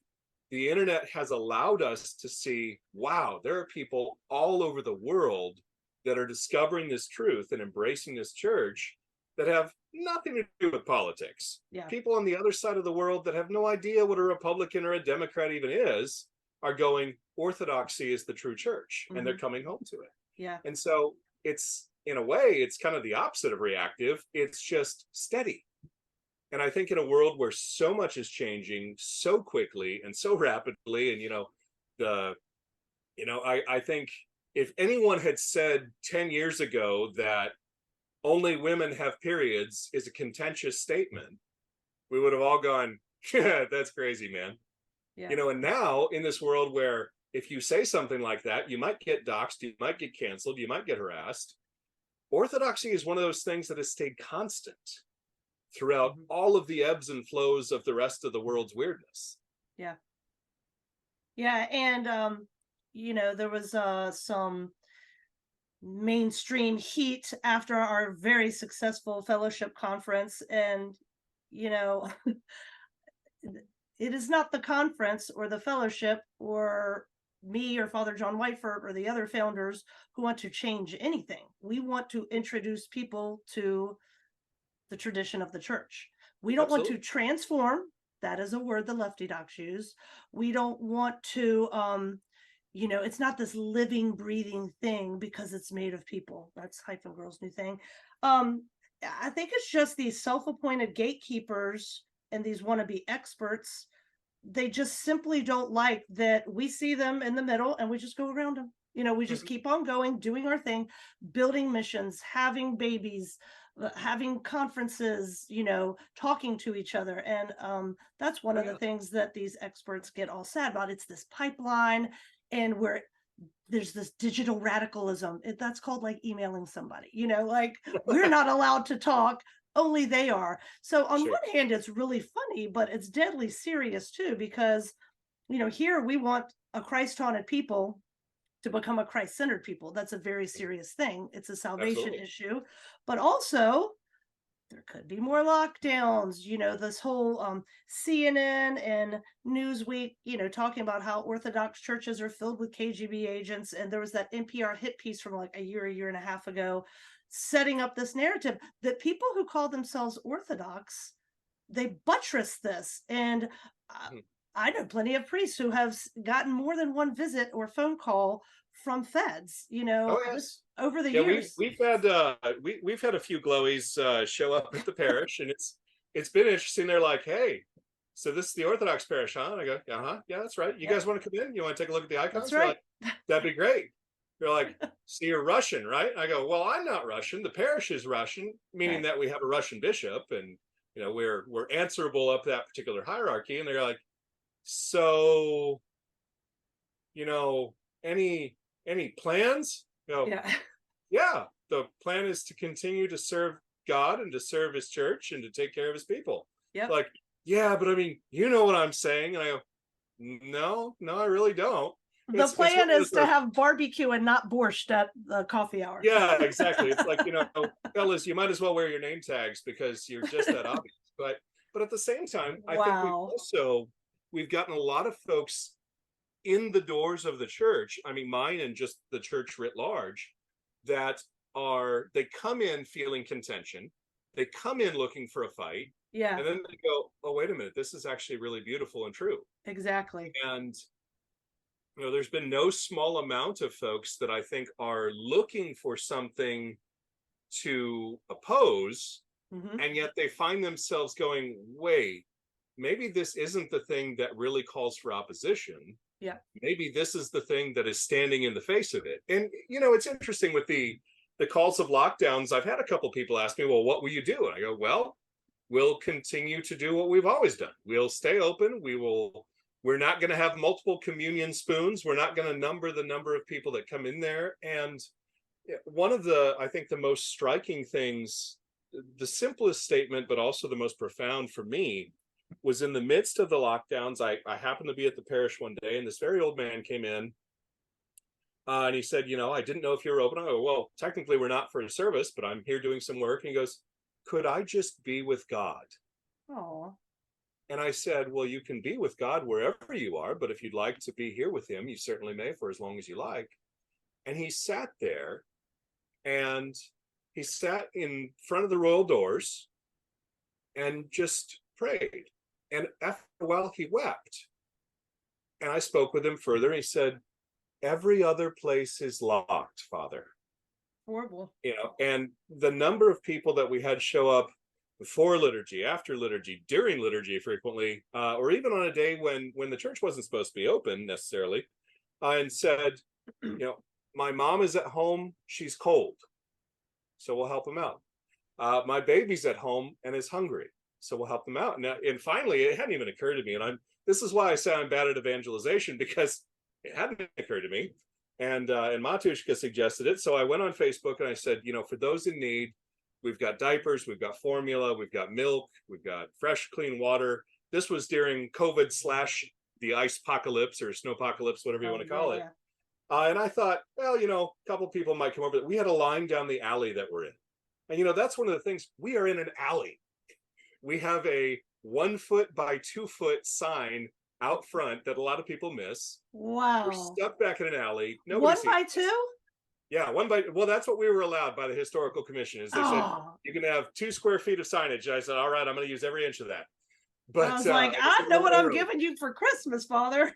the internet has allowed us to see, wow, there are people all over the world that are discovering this truth and embracing this church that have nothing to do with politics. Yeah. People on the other side of the world that have no idea what a Republican or a Democrat even is are going, orthodoxy is the true church, and they're coming home to it. Yeah. And so it's, in a way, it's kind of the opposite of reactive. It's just steady. And I think in a world where so much is changing so quickly and so rapidly, and I think if anyone had said 10 years ago that only women have periods is a contentious statement, we would have all gone, yeah, that's crazy, man. Yeah. And now in this world where if you say something like that, you might get doxxed, you might get canceled, you might get harassed. Orthodoxy is one of those things that has stayed constant throughout all of the ebbs and flows of the rest of the world's weirdness. Yeah. Yeah. And, there was some mainstream heat after our very successful fellowship conference. And, it is not the conference or the fellowship or me or Father John Whiteford or the other founders who want to change anything. We want to introduce people to the tradition of the church. We don't want to transform. That is a word the lefty docs use. We don't want to, it's not this living, breathing thing because it's made of people. That's Hyphen Girl's new thing. I think it's just these self-appointed gatekeepers and these wannabe experts. They just simply don't like that we see them in the middle and we just go around them. We just keep on going, doing our thing, building missions, having babies, having conferences, talking to each other. And that's one of the things that these experts get all sad about. It's this pipeline, and where there's this digital radicalism. That's called like emailing somebody, like we're not allowed to talk, only they are. So on one hand, it's really funny, but it's deadly serious too, because, here we want a Christ-haunted people to become a Christ-centered people. That's a very serious thing. It's a salvation issue, but also there could be more lockdowns. This whole CNN and Newsweek, talking about how Orthodox churches are filled with KGB agents. And there was that NPR hit piece from like a year and a half ago, setting up this narrative that people who call themselves Orthodox, they buttress this. And I know plenty of priests who have gotten more than one visit or phone call from feds, over the years. We've had a few glowies show up at the parish, and it's been interesting. They're like, "Hey, so this is the Orthodox parish, huh?" And I go, yeah, that's right. You guys want to come in? You want to take a look at the icons?" That's right. Like, that'd be great. They're like, "So you're Russian, right?" I go, "Well, I'm not Russian. The parish is Russian, meaning that we have a Russian bishop, and we're answerable up that particular hierarchy." And they're like, "So, any plans?" Yeah, the plan is to continue to serve God and to serve his church and to take care of his people. Like, yeah, but I mean, you know what I'm saying? And I go, no, I really don't. The plan is to have barbecue and not borscht at the coffee hour. Yeah, exactly. It's like, fellas, you might as well wear your name tags because you're just that obvious. But at the same time, I think we've gotten a lot of folks in the doors of the church, I mean, mine and just the church writ large, that they come in feeling contention. They come in looking for a fight. Yeah. And then they go, "Oh, wait a minute, this is actually really beautiful and true." Exactly. And, there's been no small amount of folks that I think are looking for something to oppose. And yet they find themselves going, wait, maybe this isn't the thing that really calls for opposition. Yeah. Maybe this is the thing that is standing in the face of it. And, it's interesting with the calls of lockdowns. I've had a couple people ask me, well, what will you do? And I go, well, we'll continue to do what we've always done. We'll stay open. We're not going to have multiple communion spoons. We're not going to number the number of people that come in there. And one of I think the most striking things, the simplest statement, but also the most profound for me, was in the midst of the lockdowns. I happened to be at the parish one day, and this very old man came in, and he said, "I didn't know if you were open." I go, "Well, technically we're not for a service, but I'm here doing some work." And he goes, "Could I just be with God?" Oh. And I said, "Well, you can be with God wherever you are, but if you'd like to be here with him, you certainly may for as long as you like." And he sat there, and he sat in front of the royal doors and just prayed. And after a while, he wept. And I spoke with him further. And he said, "Every other place is locked, Father." Horrible. And the number of people that we had show up before liturgy, after liturgy, during liturgy frequently, or even on a day when the church wasn't supposed to be open necessarily, and said, "My mom is at home. She's cold. So we'll help them out. My baby's at home and is hungry. So we'll help them out." And finally, it hadn't even occurred to me. And this is why I say I'm bad at evangelization, because it hadn't occurred to me. And Matushka suggested it. So I went on Facebook and I said, for those in need, we've got diapers, we've got formula, we've got milk, we've got fresh, clean water. This was during COVID / the ice apocalypse or snowpocalypse, whatever you want to call it. And I thought, well, a couple people might come over. We had a line down the alley that we're in. And, that's one of the things. We are in an alley. We have a 1 foot by 2 foot sign out front that a lot of people miss. Wow. We're stuck back in an alley. 1 by 2? Yeah, well, that's what we were allowed by the historical commission. Is they said you can have 2 square feet of signage. I said, all right, I'm going to use every inch of that. I But was like, I just I got a know little what I'm arrow. giving you for Christmas, Father.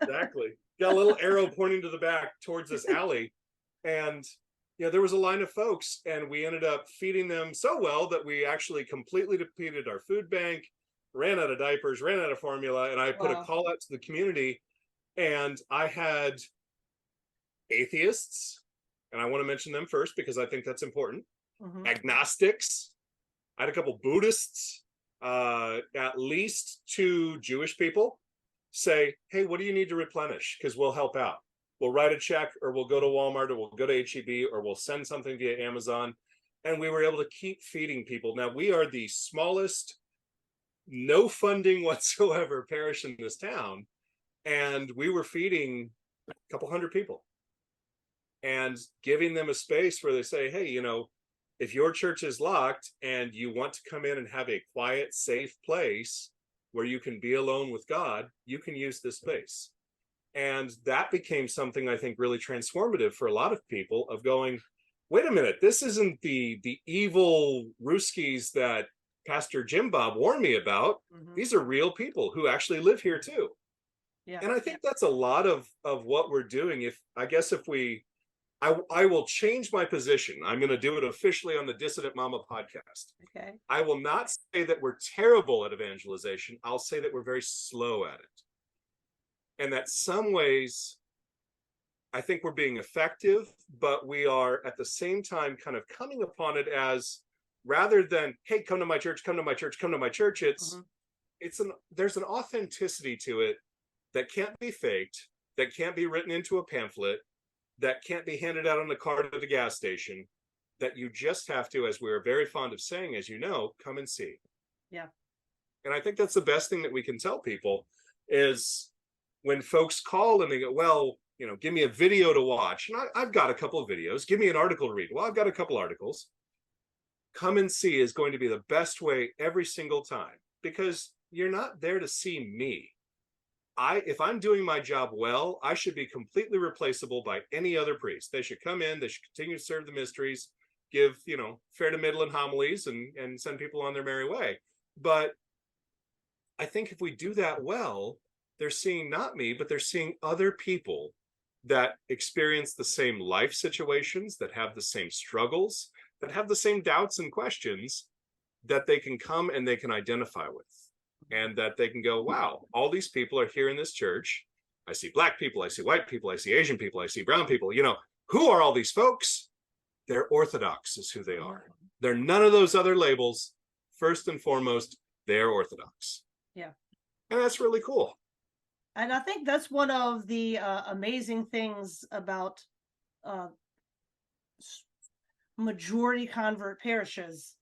Exactly. Got a little arrow pointing to the back towards this alley. And there was a line of folks, and we ended up feeding them so well that we actually completely depleted our food bank, ran out of diapers, ran out of formula, and I put a Wow. call out to the community. And I had atheists, and I want to mention them first because I think that's important. Mhm. Agnostics. I had a couple Buddhists, at least 2 Jewish people say, hey, what do you need to replenish? Because we'll help out. We'll write a check, or we'll go to Walmart, or we'll go to HEB, or we'll send something via Amazon. And we were able to keep feeding people. Now, we are the smallest, no funding whatsoever parish in this town. And we were feeding a couple hundred people and giving them a space where they say, hey, if your church is locked and you want to come in and have a quiet, safe place where you can be alone with God, you can use this space. And that became something I think really transformative for a lot of people, of going, wait a minute, this isn't the evil Ruskies that Pastor Jim Bob warned me about. Mhm. These are real people who actually live here too. Yeah. And I think that's a lot of what we're doing. I will change my position. I'm going to do it officially on the Dissident Mama podcast. Okay. I will not say that we're terrible at evangelization. I'll say that we're very slow at it. And that some ways, I think we're being effective, but we are at the same time kind of coming upon it as, rather than, hey, come to my church, come to my church, come to my church. There's an authenticity to it that can't be faked, that can't be written into a pamphlet, that can't be handed out on the card at the gas station, that you just have to, as we're very fond of saying, as you know, come and see. Yeah. And I think that's the best thing that we can tell people is when folks call and they go, well, give me a video to watch. And I've got a couple of videos. Give me an article to read. Well, I've got a couple articles. Come and see is going to be the best way every single time, because you're not there to see me. If I'm doing my job well, I should be completely replaceable by any other priest. They should come in, they should continue to serve the mysteries, give, fair to middling homilies, and send people on their merry way. But I think if we do that well, they're seeing not me, but they're seeing other people that experience the same life situations, that have the same struggles, that have the same doubts and questions, that they can come and they can identify with. And that they can go, wow, all these people are here in this church. I see Black people, I see white people, I see Asian people, I see brown people. Who are all these folks? They're Orthodox is who they are. They're none of those other labels. First and foremost, they're Orthodox. Yeah. And that's really cool. And I think that's one of the amazing things about majority convert parishes.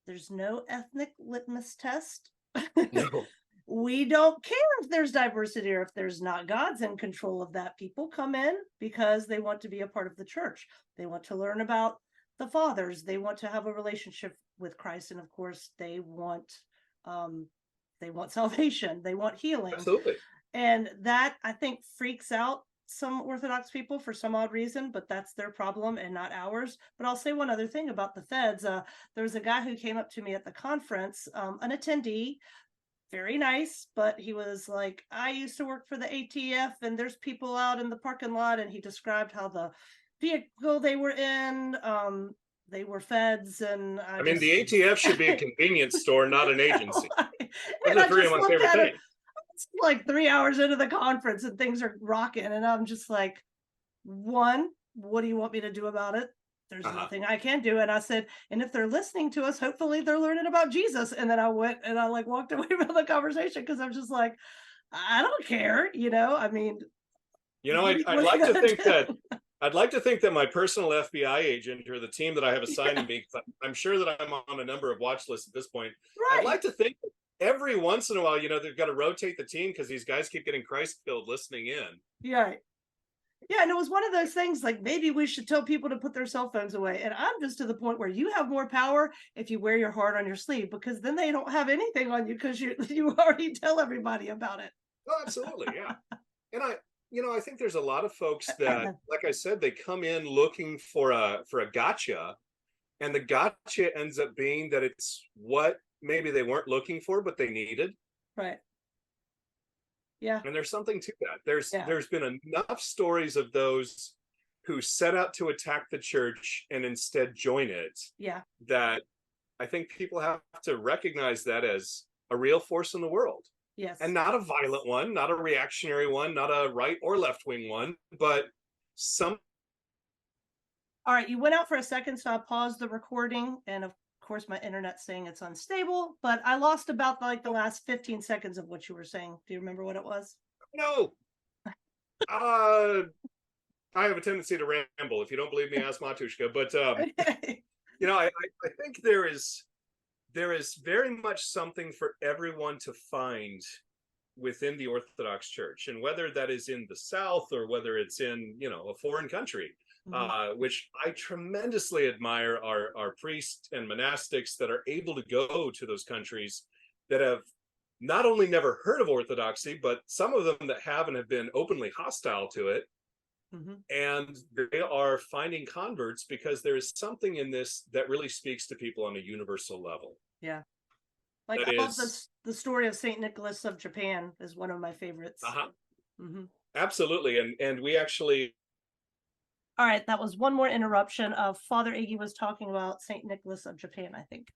There's no ethnic litmus test. No. We don't care if there's diversity or if there's not. God's in control of that. People come in because they want to be a part of the church. They want to learn about the fathers. They want to have a relationship with Christ. And of course, they want salvation. They want healing. Absolutely. And that, I think, freaks out some Orthodox people for some odd reason, but that's their problem and not ours. But I'll say one other thing about the feds. There was a guy who came up to me at the conference, an attendee, very nice, but he was like, I used to work for the ATF and there's people out in the parking lot. And he described how the vehicle they were in, they were feds. And I mean, the ATF should be a convenience store, not an agency. And Those are three of my favorite things. It's like 3 hours into the conference and things are rocking. And I'm just like, one, what do you want me to do about it? There's nothing I can do. And I said, and if they're listening to us, hopefully they're learning about Jesus. And then I went and I walked away from the conversation because I'm just like, I don't care. I mean, I'd like to think that I'd like to think that my personal FBI agent or the team that I have assigned to me, I'm sure that I'm on a number of watch lists at this point. Right. I'd like to think every once in a while, they've got to rotate the team because these guys keep getting Christ-filled listening in. Yeah. Yeah, and it was one of those things like maybe we should tell people to put their cell phones away. And I'm just to the point where you have more power if you wear your heart on your sleeve, because then they don't have anything on you because you already tell everybody about it. Oh, absolutely, yeah. And I think there's a lot of folks that, like I said, they come in looking for a gotcha, and the gotcha ends up being that it's what maybe they weren't looking for, but they needed. Right. Yeah. And there's something to that. Yeah. There's been enough stories of those who set out to attack the church and instead join it, Yeah. that I think people have to recognize that as a real force in the world. Yes. And not a violent one, not a reactionary one, not a right or left wing one, but some. All right. You went out for a second, so I paused the recording. And of course, my internet's saying it's unstable, but I lost about like the last 15 seconds of what you were saying. Do you remember what it was? No. I have a tendency to ramble. If you don't believe me, ask Matushka. But you know, I think there is very much something for everyone to find within the Orthodox Church, and whether that is in the South or whether it's in, you know, a foreign country, which I tremendously admire, are priests and monastics that are able to go to those countries that have not only never heard of Orthodoxy, but some of them that have and have been openly hostile to it. And they are finding converts because there is something in this that really speaks to people on a universal level. Yeah. Like, I love the story of Saint Nicholas of Japan is one of my favorites. Absolutely. And we actually. All right, that was one more interruption. Father Iggy was talking about Saint Nicholas of Japan, I think.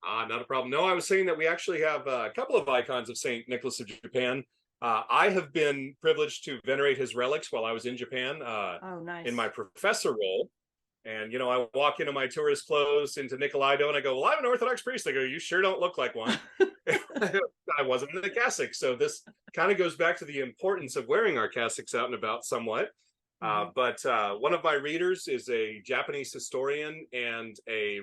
Not a problem. No, I was saying that we actually have a couple of icons of Saint Nicholas of Japan. I have been privileged to venerate his relics while I was in Japan, oh, nice. in my professor role. And, you know, I walk into my tourist clothes into Nikolaido and I go, well, I'm an Orthodox priest. They go, you sure don't look like one. I wasn't in a cassock. So this kind of goes back to the importance of wearing our cassocks out and about somewhat. But one of my readers is a Japanese historian and a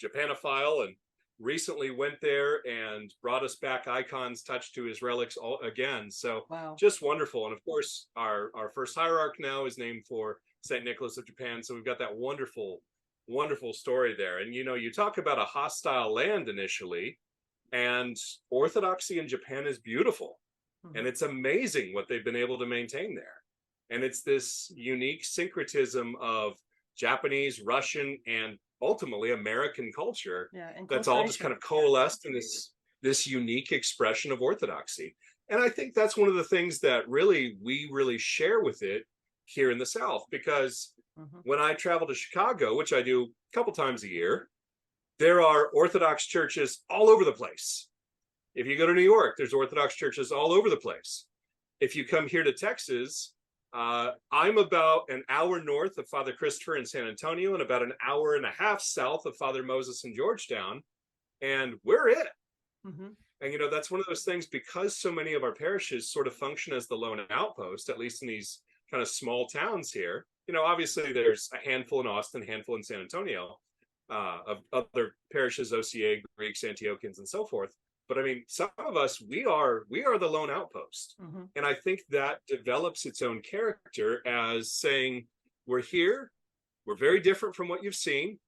Japanophile, and recently went there and brought us back icons touched to his relics all again. So just wonderful. And of course, our first hierarch now is named for St. Nicholas of Japan. So we've got that wonderful, wonderful story there. And, you know, you talk about a hostile land initially, and Orthodoxy in Japan is beautiful. And it's amazing what they've been able to maintain there. And it's this unique syncretism of Japanese, Russian, and ultimately American culture that's all just kind of coalesced in this unique expression of Orthodoxy. And I think that's one of the things that we really share with it here in the South, because when I travel to Chicago, which I do a couple times a year, there are Orthodox churches all over the place. If you go to New York, there's Orthodox churches all over the place. If you come here to Texas, I'm about an hour north of Father Christopher in San Antonio and about an hour and a half south of Father Moses in Georgetown, and we're it. And, you know, that's one of those things, because so many of our parishes sort of function as the lone outpost, at least in these kind of small towns here. You know, obviously there's a handful in Austin, a handful in San Antonio, of other parishes, OCA, Greeks, Antiochians, and so forth. But I mean, some of us, we are the lone outpost. And I think that develops its own character as saying, we're here, we're very different from what you've seen.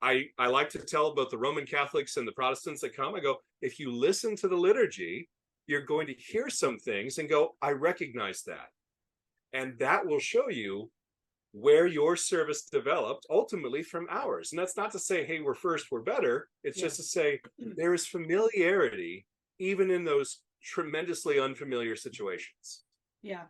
I like to tell about the Roman Catholics and the Protestants that come. I go, if you listen to the liturgy, you're going to hear some things and go, I recognize that. And that will show you where your service developed ultimately from ours. And that's not to say, hey, we're first, we're better. It's just to say there is familiarity even in those tremendously unfamiliar situations. Yeah.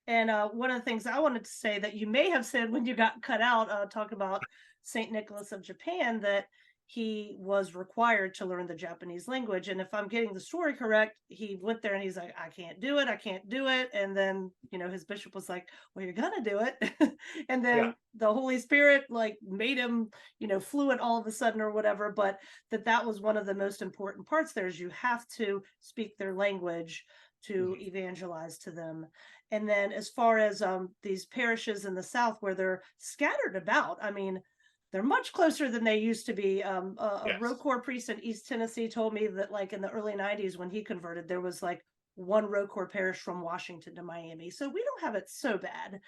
And one of the things I wanted to say that you may have said when you got cut out, talk about St. Nicholas of Japan, that he was required to learn the Japanese language. And if I'm getting the story correct, he went there and he's like, I can't do it. And then, you know, his bishop was like, well, you're going to do it. And then the Holy Spirit like made him, you know, fluent all of a sudden or whatever. But that was one of the most important parts there, is you have to speak their language to evangelize to them. And then as far as these parishes in the South where they're scattered about, I mean, they're much closer than they used to be. A Rocor priest in East Tennessee told me that, like, in the early 90s when he converted, there was like one Rocor parish from Washington to Miami. So we don't have it so bad.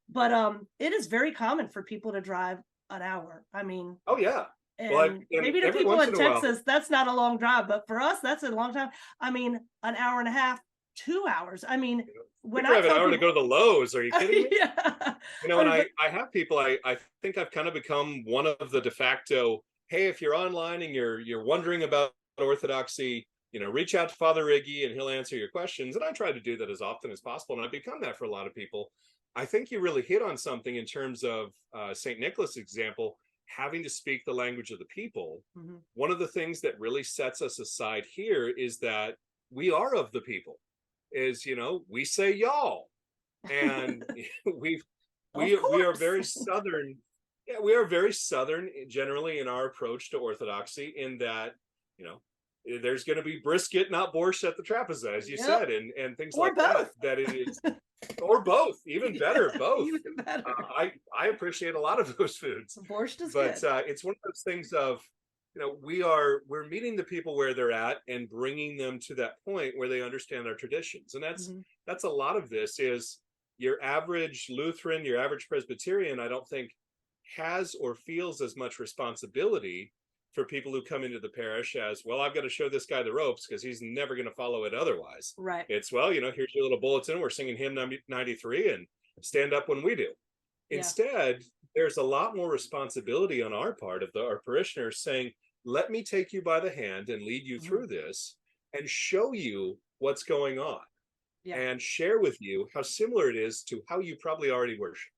But it is very common for people to drive an hour. I mean, and maybe to people in Texas, that's not a long drive, but for us, that's a long time. I mean, an hour and a half, 2 hours. I mean, when I drive an hour to go to the Lowe's, are you kidding me? Yeah. You know, and I have people, I think I've kind of become one of the de facto, hey, if you're online and you're wondering about Orthodoxy, reach out to Father Iggy and he'll answer your questions. And I try to do that as often as possible. And I've become that for a lot of people. I think you really hit on something in terms of St. Nicholas' example, having to speak the language of the people. Mm-hmm. One of the things that really sets us aside here is that we are of the people, is, we say y'all. And we are very Southern. Yeah, we are very Southern generally in our approach to Orthodoxy, in that, there's going to be brisket, not borscht at the trapeza, as you said, and things or like both. that it is, or both, even better, both. Even better. I appreciate a lot of those foods. Borscht is But good. it's one of those things of, we're meeting the people where they're at and bringing them to that point where they understand our traditions. And that's a lot of this is your average Lutheran, your average Presbyterian, I don't think has or feels as much responsibility for people who come into the parish as, well, I've got to show this guy the ropes because he's never going to follow it otherwise. Right. It's, well, here's your little bulletin. We're singing hymn 93 and stand up when we do. Yeah. Instead, there's a lot more responsibility on our part of our parishioners saying, let me take you by the hand and lead you through this and show you what's going on. Yeah. And share with you how similar it is to how you probably already worship.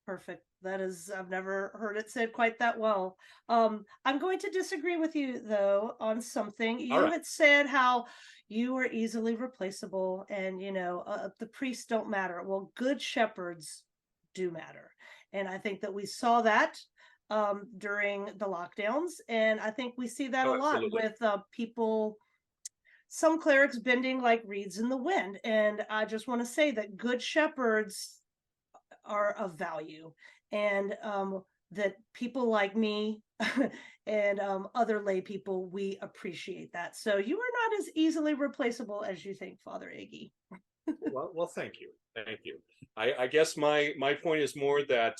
Perfect. That is, I've never heard it said quite that well. I'm going to disagree with you, though, on something. You had said how you are easily replaceable and, the priests don't matter. Well, good shepherds do matter. And I think that we saw that during the lockdowns. And I think we see that a lot with people, some clerics bending like reeds in the wind. And I just want to say that good shepherds are of value, and that people like me and other lay people, we appreciate that. So you are not as easily replaceable as you think, Father Iggy. well, thank you. I guess my point is more that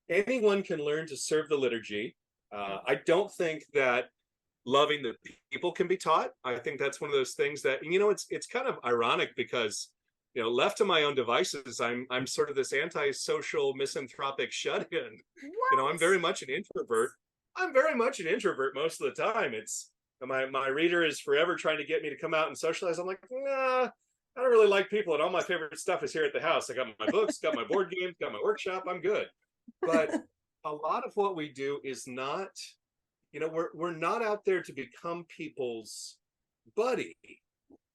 anyone can learn to serve the liturgy. I don't think that loving the people can be taught. I think that's one of those things that, it's kind of ironic because, left to my own devices, I'm sort of this antisocial, misanthropic shut-in. I'm very much an introvert. Most of the time. It's my reader is forever trying to get me to come out and socialize. I'm like, nah, I don't really like people, and all my favorite stuff is here at the house. I got my books, got my board games, got my workshop. I'm good. But a lot of what we do is not, we're not out there to become people's buddy.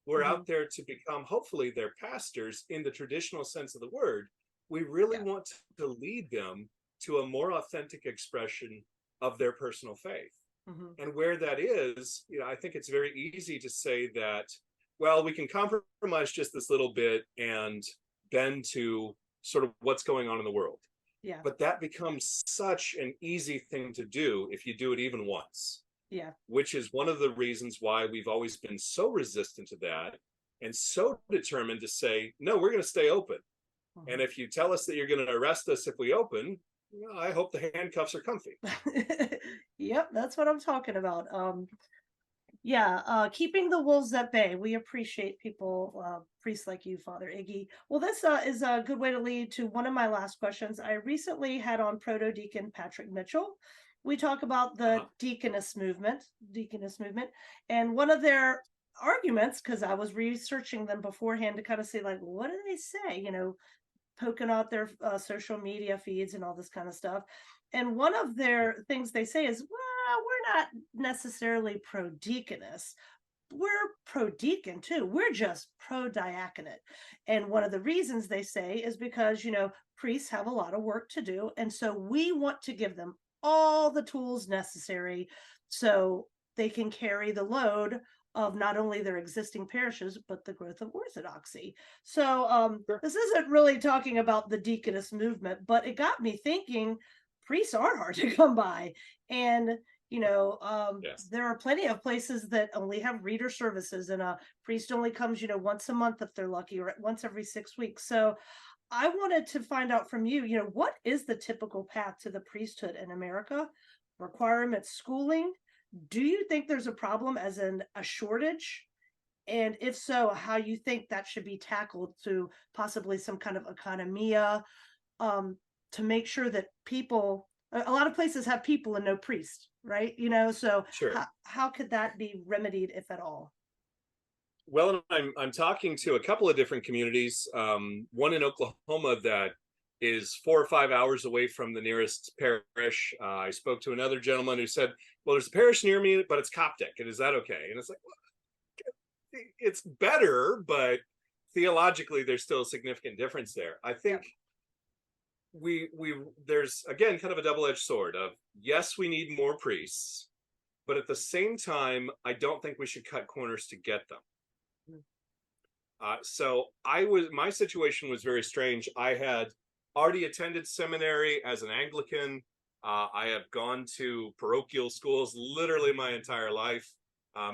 We're out there to become, hopefully, their pastors in the traditional sense of the word. We really want to lead them to a more authentic expression of their personal faith. And where that is, I think it's very easy to say that, well, we can compromise just this little bit and bend to sort of what's going on in the world. Yeah. But that becomes such an easy thing to do if you do it even once. Yeah. Which is one of the reasons why we've always been so resistant to that and so determined to say, no, we're going to stay open. And if you tell us that you're going to arrest us if we open, I hope the handcuffs are comfy. Yep, that's what I'm talking about. Keeping the wolves at bay. We appreciate people, priests like you, Father Iggy. Well, this is a good way to lead to one of my last questions. I recently had on Proto-Deacon Patrick Mitchell. We talk about the deaconess movement, and one of their arguments, because I was researching them beforehand to kind of see, like, what do they say, poking out their social media feeds and all this kind of stuff. And one of their things they say is, well, we're not necessarily pro-deaconess. We're pro-deacon too. We're just pro-diaconate. And one of the reasons they say is because, priests have a lot of work to do. And so we want to give them all the tools necessary so they can carry the load of not only their existing parishes, but the growth of Orthodoxy. So this isn't really talking about the deaconess movement, but it got me thinking priests are hard to come by. And, there are plenty of places that only have reader services, and a priest only comes, once a month if they're lucky, or once every 6 weeks. So I wanted to find out from you, what is the typical path to the priesthood in America? Requirements, schooling? Do you think there's a problem, as in a shortage? And if so, how you think that should be tackled through possibly some kind of economia, to make sure that people A lot of places have people and no priest, right? So Sure. how could that be remedied, if at all? Well, I'm talking to a couple of different communities. One in Oklahoma that is 4 or 5 hours away from the nearest parish. I spoke to another gentleman who said, "Well, there's a parish near me, but it's Coptic, and is that okay?" And it's like, well, it's better, but theologically, there's still a significant difference there. I think Yep. we there's again kind of a double-edged sword of yes, we need more priests, but at the same time, I don't think we should cut corners to get them. Mm. So my situation was very strange. I had already attended seminary as an Anglican. I have gone to parochial schools literally my entire life,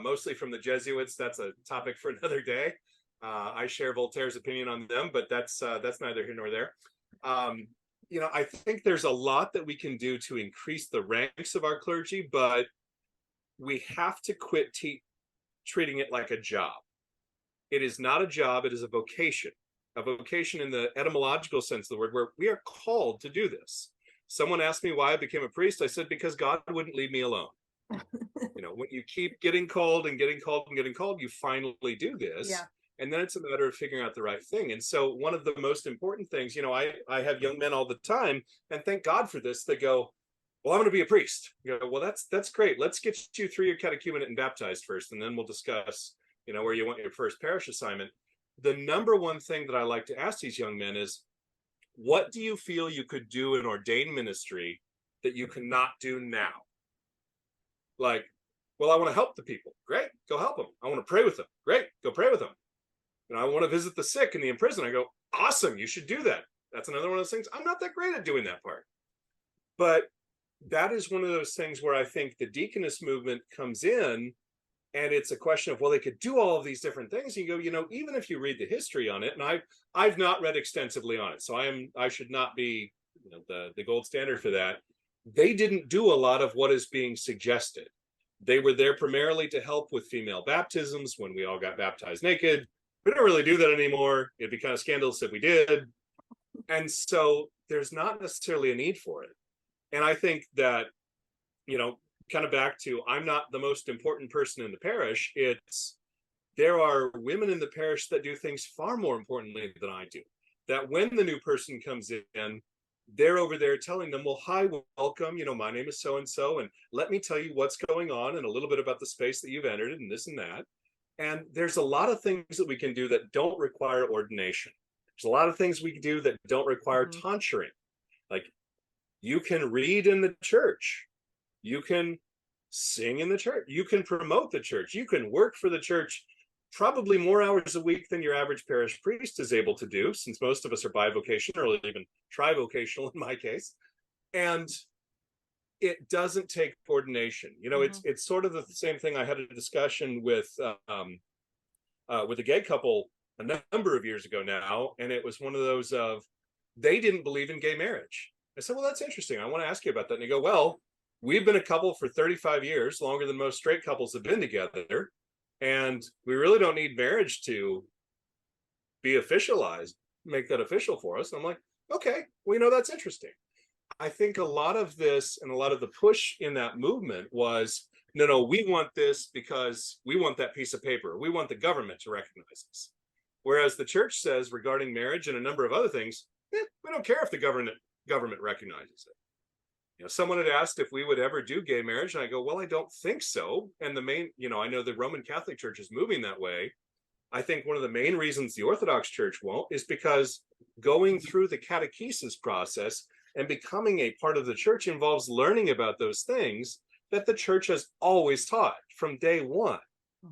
mostly from the Jesuits. That's a topic for another day. I share Voltaire's opinion on them, but that's neither here nor there. Um, I think there's a lot that we can do to increase the ranks of our clergy, but we have to quit treating it like a job. It is not a job, it is a vocation in the etymological sense of the word, where we are called to do this. Someone asked me why I became a priest. I said, because God wouldn't leave me alone. When you keep getting called and getting called and getting called, you finally do this. Yeah. And then it's a matter of figuring out the right thing. And so one of the most important things, I have young men all the time, and thank God for this, they go, well, I'm going to be a priest. Well, that's great. Let's get you through your catechumenate and baptized first, and then we'll discuss, where you want your first parish assignment. The number one thing that I like to ask these young men is, what do you feel you could do in ordained ministry that you cannot do now? Like, well, I want to help the people. Great, go help them. I want to pray with them. Great, go pray with them. I want to visit the sick and the imprisoned. I go, awesome, you should do that. That's another one of those things. I'm not that great at doing that part. But that is one of those things where I think the deaconess movement comes in, and it's a question of, well, they could do all of these different things. And you go, even if you read the history on it, and I've not read extensively on it, so I should not be the gold standard for that. They didn't do a lot of what is being suggested. They were there primarily to help with female baptisms when we all got baptized naked. We don't really do that anymore. It'd be kind of scandalous if we did. And so there's not necessarily a need for it. And I think that, kind of back to, I'm not the most important person in the parish. There are women in the parish that do things far more importantly than I do. That when the new person comes in, they're over there telling them, well, hi, welcome, my name is so-and-so, and let me tell you what's going on and a little bit about the space that you've entered and this and that. And there's a lot of things that we can do that don't require ordination. There's a lot of things we can do that don't require tonsuring. Like, you can read in the church. You can sing in the church. You can promote the church. You can work for the church probably more hours a week than your average parish priest is able to do, since most of us are bivocational or even trivocational in my case. And it doesn't take ordination. It's sort of the same thing. I had a discussion with a gay couple a number of years ago now, and it was one of those of, they didn't believe in gay marriage. I said, well, that's interesting. I want to ask you about that. And they go, well, we've been a couple for 35 years, longer than most straight couples have been together. And we really don't need marriage to be officialized, make that official for us. And I'm like, okay, well, that's interesting. I think a lot of this and a lot of the push in that movement was, no, we want this because we want that piece of paper. We want the government to recognize us. Whereas the church says regarding marriage and a number of other things, we don't care if the government recognizes it. Someone had asked if we would ever do gay marriage, and I go, well, I don't think so. And the main, I know the Roman Catholic Church is moving that way. I think one of the main reasons the Orthodox Church won't is because going through the catechesis process and becoming a part of the church involves learning about those things that the church has always taught from day one.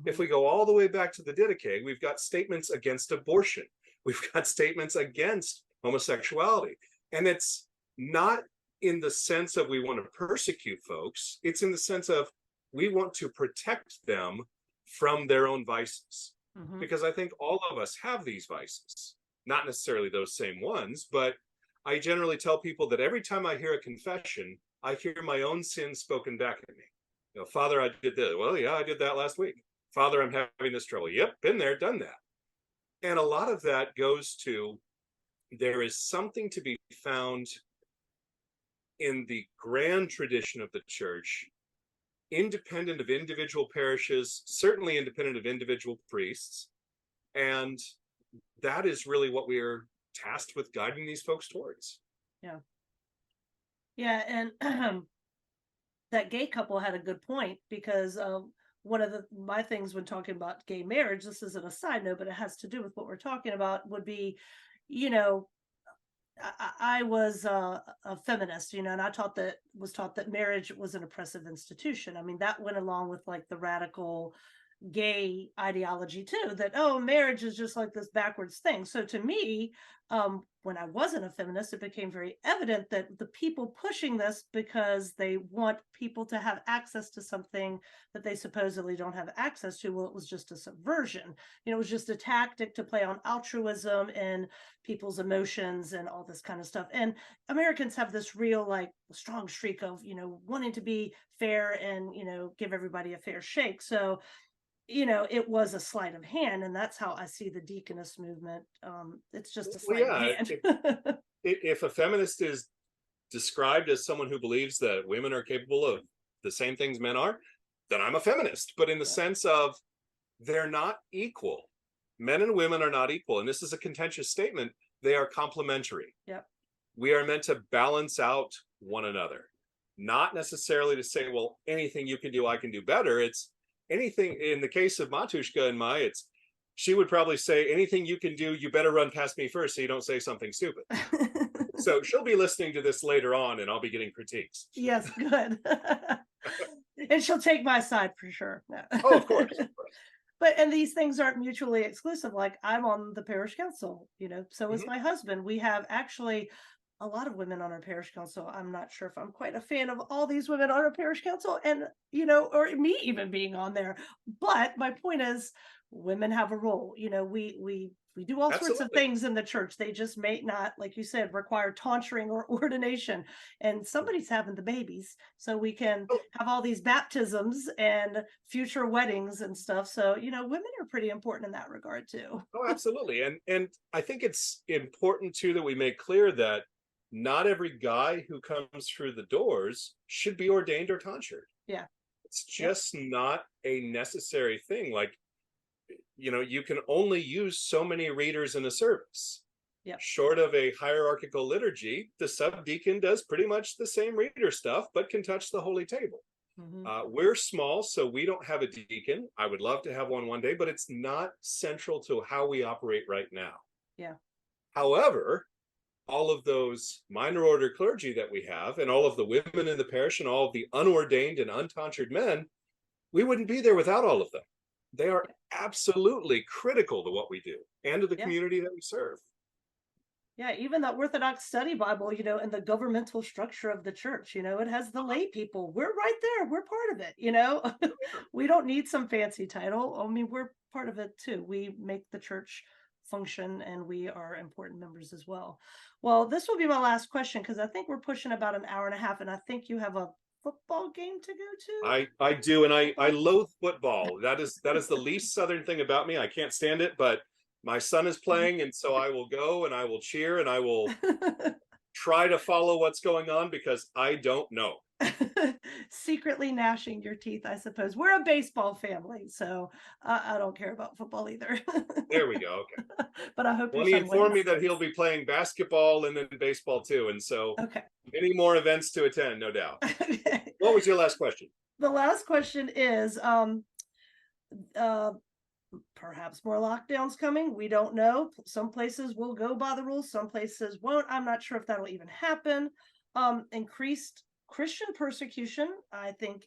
If we go all the way back to the Didache, we've got statements against abortion. We've got statements against homosexuality. And it's not in the sense of we want to persecute folks. It's in the sense of we want to protect them from their own vices. Because I think all of us have these vices, not necessarily those same ones, but I generally tell people that every time I hear a confession, I hear my own sins spoken back at me. Father, I did this. Well, yeah, I did that last week. Father, I'm having this trouble. Yep, been there, done that. And a lot of that goes to, there is something to be found in the grand tradition of the church, independent of individual parishes, certainly independent of individual priests. And that is really what we are tasked with guiding these folks towards. Yeah. Yeah. And that gay couple had a good point, because one of my things when talking about gay marriage, this isn't a side note, but it has to do with what we're talking about, would be, you know, I was a feminist, and I was taught that marriage was an oppressive institution. I mean, that went along with like the radical gay ideology too, that, oh, marriage is just like this backwards thing. So to me, when I wasn't a feminist, it became very evident that the people pushing this because they want people to have access to something that they supposedly don't have access to, well, it was just a subversion. It was just a tactic to play on altruism and people's emotions and all this kind of stuff. And Americans have this real like strong streak of wanting to be fair and give everybody a fair shake. So it was a sleight of hand, and that's how I see the deaconess movement. It's just a Well, sleight of yeah, hand. if a feminist is described as someone who believes that women are capable of the same things men are, then I'm a feminist. But in the Yeah. sense of they're not equal. Men and women are not equal. And this is a contentious statement. They are complementary. Yep. We are meant to balance out one another, not necessarily to say, well, anything you can do, I can do better. It's anything. In the case of Matushka and Mai, she would probably say, anything you can do, you better run past me first so you don't say something stupid. So she'll be listening to this later on, and I'll be getting critiques. Yes, good. And she'll take my side for sure. Oh, of course. And these things aren't mutually exclusive. Like, I'm on the parish council, so is my husband. We have actually a lot of women on our parish council. I'm not sure if I'm quite a fan of all these women on our parish council, and or me even being on there. But my point is, women have a role. We do all sorts of Absolutely. things in the church. They just may not, like you said, require tonsure or ordination. And somebody's having the babies, so we can have all these baptisms and future weddings and stuff. So women are pretty important in that regard too. Oh, absolutely. And I think it's important too that we make clear that not every guy who comes through the doors should be ordained or tonsured. Yeah. It's just not a necessary thing. Like, you can only use so many readers in a service. Yep. Short of a hierarchical liturgy, the subdeacon does pretty much the same reader stuff, but can touch the holy table. We're small, so we don't have a deacon. I would love to have one day, but it's not central to how we operate right now. Yeah. However, all of those minor order clergy that we have, and all of the women in the parish, and all of the unordained and untonsured men, we wouldn't be there without all of them. They are absolutely critical to what we do and to the community that we serve. Yeah, even the Orthodox Study Bible, and the governmental structure of the church, it has the lay people. We're right there. We're part of it, We don't need some fancy title. I mean, we're part of it too. We make the church function, and we are important members as well. Well, this will be my last question, because I think we're pushing about an hour and a half, and I think you have a football game to go to. I do, and I loathe football. That is the least Southern thing about me. I can't stand it, but my son is playing, and so I will go and I will cheer and I will try to follow what's going on, because I don't know. Secretly gnashing your teeth, I suppose. We're a baseball family, so I don't care about football either. There we go. Okay. But I hope he informed me that he'll be playing basketball and then baseball too, and so many more events to attend, no doubt. Okay. What was your last question? The last question is perhaps more lockdowns coming. We don't know. Some places will go by the rules, some places won't. I'm not sure if that'll even happen. Increased Christian persecution, I think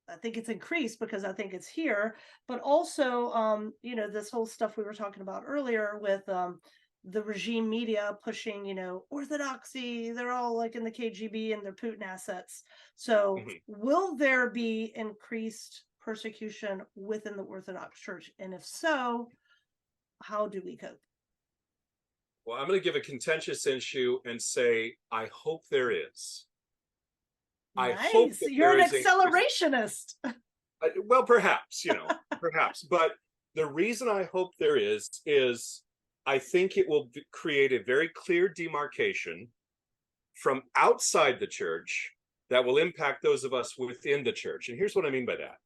it's increased because I think it's here, but also this whole stuff we were talking about earlier with the regime media pushing orthodoxy. They're all like in the KGB and they're Putin assets. So will there be increased persecution within the Orthodox Church, and if so, how do we cope? Well, I'm going to give a contentious issue and say I hope there is. Nice. I hope you're an accelerationist. Well, perhaps, perhaps. But the reason I hope there is I think it will create a very clear demarcation from outside the church that will impact those of us within the church. And here's what I mean by that.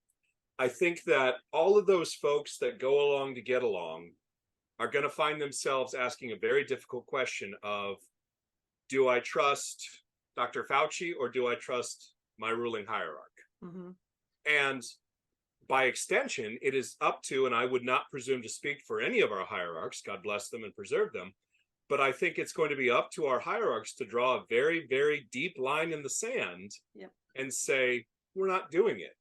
I think that all of those folks that go along to get along are going to find themselves asking a very difficult question of, do I trust Dr. Fauci or do I trust my ruling hierarch? Mm-hmm. And by extension, it is up to, and I would not presume to speak for any of our hierarchs, God bless them and preserve them, but I think it's going to be up to our hierarchs to draw a very, very deep line in the sand. Yep. And say, we're not doing it.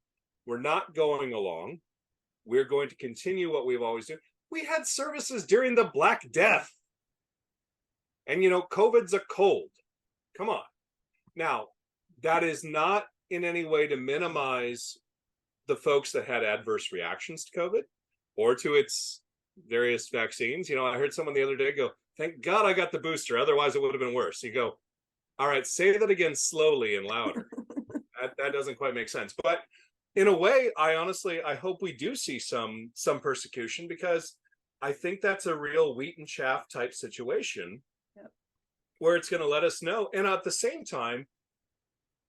We're not going along. We're going to continue what we've always done. We had services during the Black Death. And, COVID's a cold. Come on. Now, that is not in any way to minimize the folks that had adverse reactions to COVID or to its various vaccines. I heard someone the other day go, thank God I got the booster. Otherwise, it would have been worse. You go, all right, say that again slowly and louder. that doesn't quite make sense. But in a way, I hope we do see some persecution, because I think that's a real wheat and chaff type situation. Yep. Where it's going to let us know. And at the same time,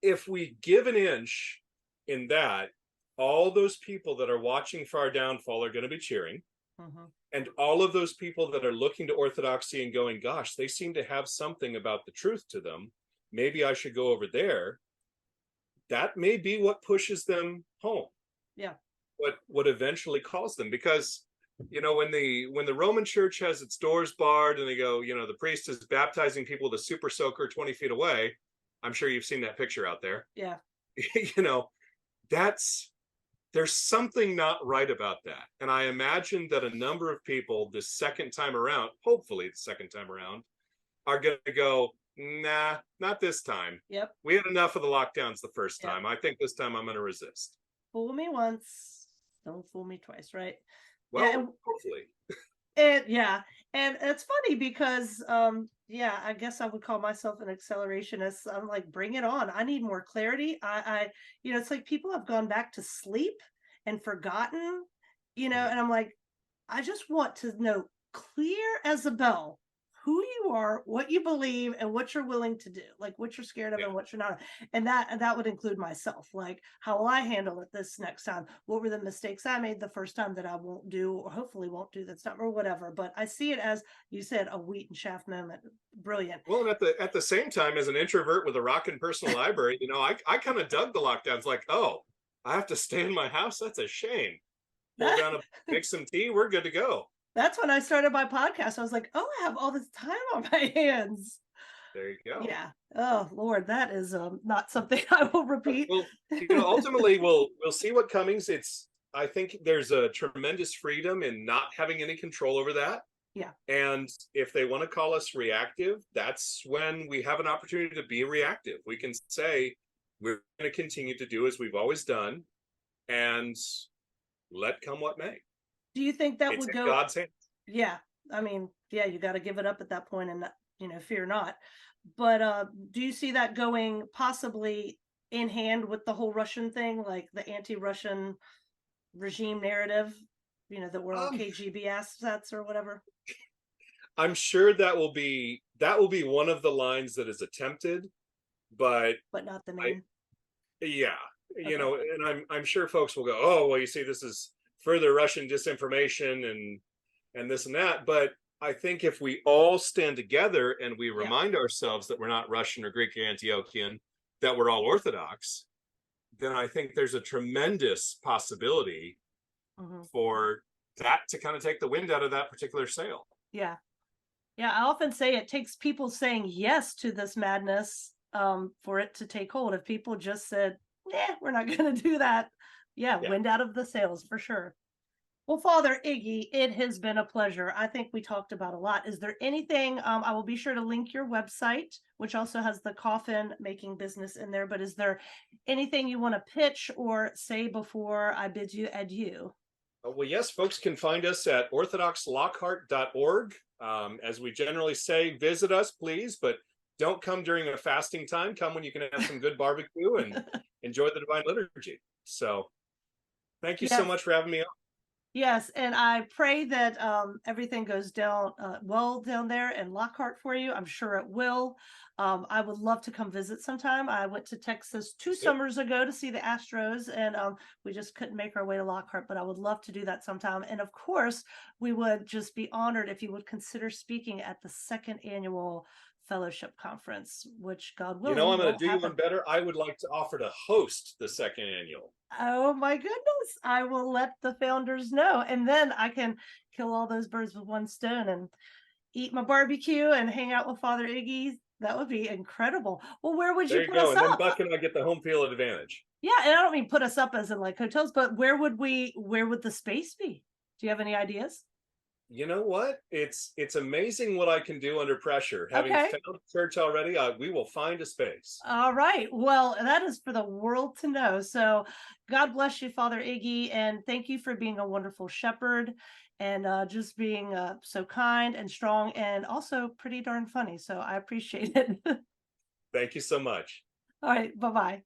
if we give an inch in that, all those people that are watching for our downfall are going to be cheering. Mm-hmm. And all of those people that are looking to orthodoxy and going, gosh, they seem to have something about the truth to them. Maybe I should go over there. That may be what pushes them home. Yeah. What eventually calls them, because when the Roman Church has its doors barred and they go, the priest is baptizing people with a super soaker 20 feet away. I'm sure you've seen that picture out there. Yeah. There's something not right about that. And I imagine that a number of people the second time around, hopefully the second time around, are going to go, nah, not this time. Yep. We had enough of the lockdowns the first time. I think this time I'm going to resist. Fool me once, don't fool me twice, right? Well, hopefully. And it's funny because I guess I would call myself an accelerationist. I'm like, bring it on. I need more clarity. It's like people have gone back to sleep and forgotten, and I'm like, I just want to know clear as a bell who you are, what you believe, and what you're willing to do, like what you're scared of and what you're not. And that would include myself. Like, how will I handle it this next time? What were the mistakes I made the first time that I won't do, or hopefully won't do this time, or whatever. But I see it as, you said, a wheat and chaff moment. Brilliant. Well, and at the same time, as an introvert with a rockin' personal library, I kind of dug the lockdowns. Like, oh, I have to stay in my house. That's a shame. Pull down make some tea. We're good to go. That's when I started my podcast. I was like, oh, I have all this time on my hands. There you go. Yeah. Oh, Lord, that is not something I will repeat. Well, ultimately, we'll see what comes. I think there's a tremendous freedom in not having any control over that. Yeah. And if they want to call us reactive, that's when we have an opportunity to be reactive. We can say, we're going to continue to do as we've always done, and let come what may. Do you think that it's would in go? God's hands. Yeah. I mean, you got to give it up at that point and, fear not. But do you see that going possibly in hand with the whole Russian thing, like the anti-Russian regime narrative, that we're all KGB assets or whatever? I'm sure that will be one of the lines that is attempted, but not the main. Okay. And I'm sure folks will go, oh, well, you see, this is further Russian disinformation and this and that. But I think if we all stand together and we remind ourselves that we're not Russian or Greek or Antiochian, that we're all Orthodox, then I think there's a tremendous possibility for that to kind of take the wind out of that particular sail. Yeah. Yeah. I often say it takes people saying yes to this madness for it to take hold. If people just said, we're not going to do that. Wind out of the sails for sure. Well, Father Iggy, it has been a pleasure. I think we talked about a lot. Is there anything, I will be sure to link your website, which also has the coffin making business in there, but is there anything you want to pitch or say before I bid you adieu? Well, yes, folks can find us at orthodoxlockhart.org. As we generally say, visit us, please, but don't come during a fasting time. Come when you can have some good barbecue and enjoy the Divine Liturgy. So thank you so much for having me on. Yes, and I pray that everything goes down well down there in Lockhart for you. I'm sure it will. I would love to come visit sometime. I went to Texas two Yep. summers ago to see the Astros, and we just couldn't make our way to Lockhart, but I would love to do that sometime. And of course, we would just be honored if you would consider speaking at the second annual fellowship conference, which God You know, willing I'm going will to do you happen. one better. I would like to offer to host the second annual. Oh my goodness. I will let the founders know. And then I can kill all those birds with one stone and eat my barbecue and hang out with Father Iggy. That would be incredible. Well, where would you There you put go. us And then up? Buck and I get the home field advantage. Yeah, and I don't mean put us up as in like hotels, but where would the space be? Do you have any ideas? You know what? It's amazing what I can do under pressure. Having Okay. found a church already, we will find a space. All right. Well, that is for the world to know. So God bless you, Father Iggy, and thank you for being a wonderful shepherd and just being so kind and strong and also pretty darn funny. So I appreciate it. Thank you so much. All right. Bye bye.